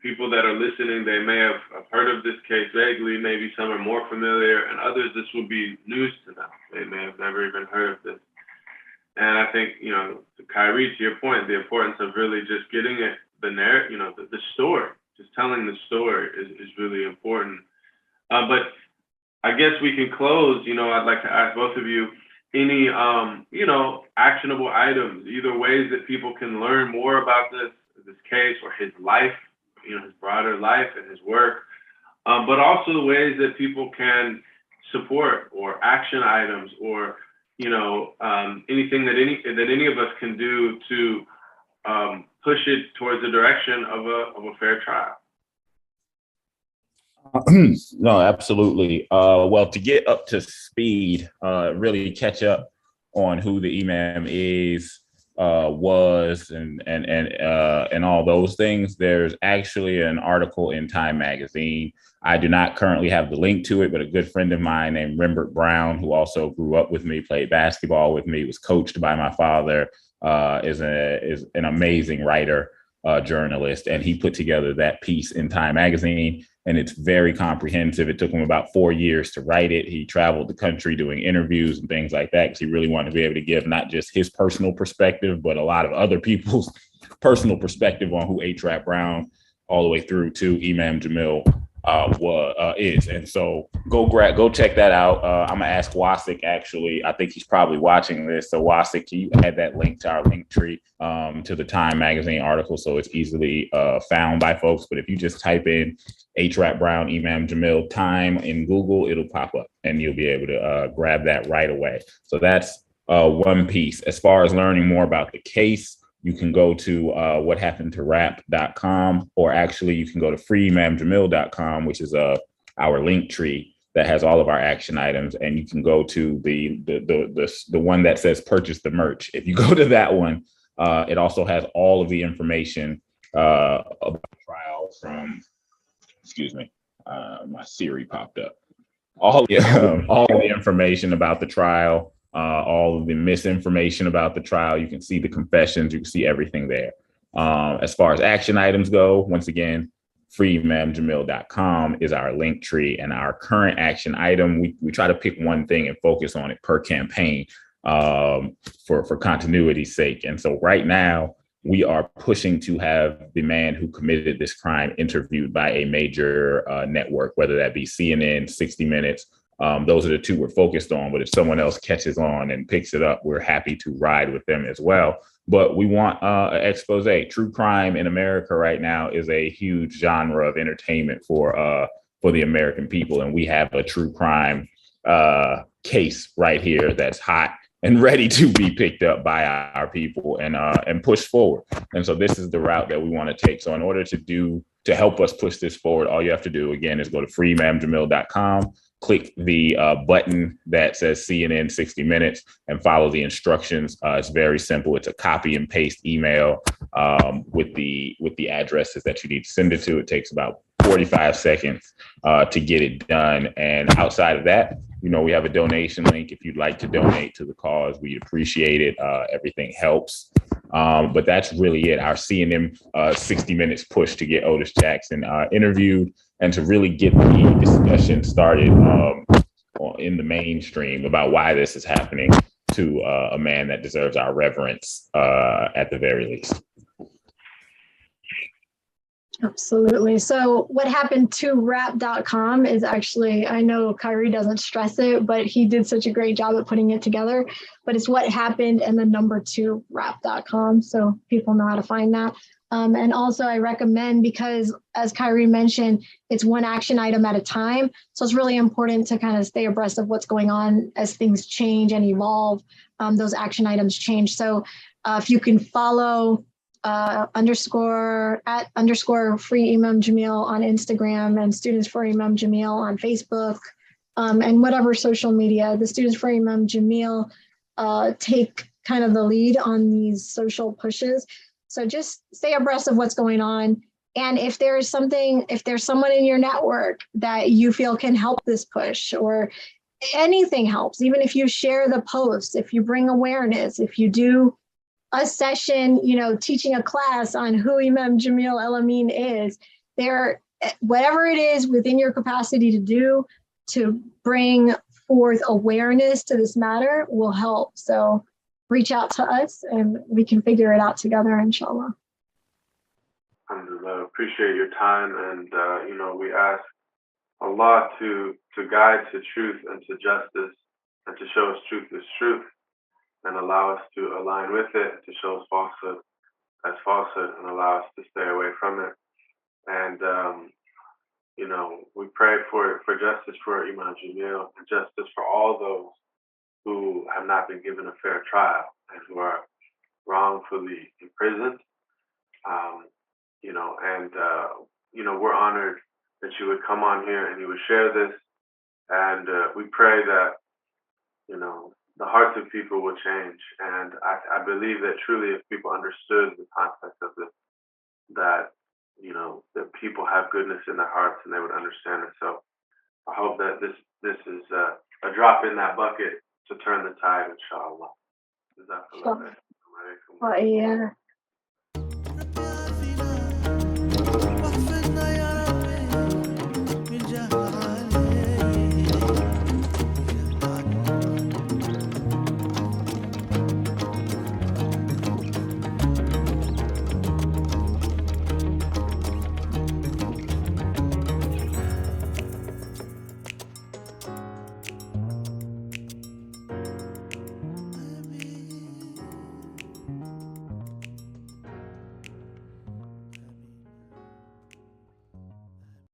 people that are listening, they may have heard of this case vaguely. Maybe some are more familiar, and others, this will be news to them. They may have never even heard of this. And I think, to Kairi, to your point, the importance of really just getting it, the story, just telling the story is really important. But I guess we can close, I'd like to ask both of you, any, actionable items, either ways that people can learn more about this case or his life, his broader life and his work, but also the ways that people can support, or action items, or anything that any of us can do to push it towards the direction of a fair trial. No, absolutely. Well, to get up to speed, really catch up on who the Imam is, was, and all those things, there's actually an article in Time magazine. I do not currently have the link to it, but a good friend of mine named Rembert Brown, who also grew up with me, played basketball with me, was coached by my father, is an amazing writer, journalist, and he put together that piece in Time magazine. And it's very comprehensive. It took him about 4 years to write it. He traveled the country doing interviews and things like that, because he really wanted to be able to give not just his personal perspective, but a lot of other people's personal perspective on who H. Brown, all the way through to Imam Jamil, is. And so go check that out. I'm gonna ask Wasik, actually. I think he's probably watching this. So Wasik, can you add that link to our link tree to the Time magazine article, so it's easily found by folks? But if you just type in H. Brown, Imam Jamil, Time in Google, it'll pop up and you'll be able to grab that right away. So that's one piece. As far as learning more about the case, you can go to whathappenedtorap.com, or actually you can go to freeimamjamil.com, which is our link tree that has all of our action items. And you can go to the one that says purchase the merch. If you go to that one, it also has all of the information about the trial from, excuse me, my Siri popped up. All of the information about the trial, all of the misinformation about the trial. You can see the confessions, you can see everything there. As far as action items go, once again, freeimamjamil.com is our link tree, and our current action item, we try to pick one thing and focus on it per campaign for continuity's sake. And so right now, we are pushing to have the man who committed this crime interviewed by a major network, whether that be CNN, 60 Minutes. Those are the two we're focused on. But if someone else catches on and picks it up, we're happy to ride with them as well. But we want an expose. True crime in America right now is a huge genre of entertainment for the American people. And we have a true crime case right here that's hot and ready to be picked up by our people and pushed forward. And so this is the route that we want to take. So in order to help us push this forward, all you have to do, again, is go to freeimamjamil.com, click the button that says CNN 60 Minutes, and follow the instructions. It's very simple. It's a copy and paste email with the addresses that you need to send it to. It takes about 45 seconds to get it done. And outside of that, we have a donation link. If you'd like to donate to the cause, we'd appreciate it. Everything helps. But that's really it. Our C&M 60 Minutes push to get Otis Jackson interviewed and to really get the discussion started in the mainstream about why this is happening to a man that deserves our reverence at the very least. Absolutely. So what happened to rap.com is actually, I know Kairi doesn't stress it, but he did such a great job at putting it together, but it's what happened and the number 2 rap.com. So people know how to find that. And also I recommend, because as Kairi mentioned, it's one action item at a time. So it's really important to kind of stay abreast of what's going on as things change and evolve. Those action items change. So if you can follow _@_ free Imam Jamil on Instagram and Students for Imam Jamil on Facebook, and whatever social media, the Students for Imam Jamil take kind of the lead on these social pushes. So just stay abreast of what's going on. And if there's someone in your network that you feel can help this push, or anything helps, even if you share the post, if you bring awareness, if you do a session, teaching a class on who Imam Jamil Al-Amin is, whatever it is within your capacity to do to bring forth awareness to this matter will help. So reach out to us and we can figure it out together, inshallah. Alhamdulillah, appreciate your time. And, we ask Allah to guide to truth and to justice and to show us truth is truth, and allow us to align with it, to show us falsehood as falsehood, and allow us to stay away from it. And, we pray for justice for Imam Jamil, and justice for all those who have not been given a fair trial and who are wrongfully imprisoned. We're honored that you would come on here and you would share this. And we pray that, the hearts of people will change. And I believe that truly if people understood the context of this, that, that people have goodness in their hearts and they would understand it. So I hope that this is a drop in that bucket to turn the tide, inshallah. Well, yeah.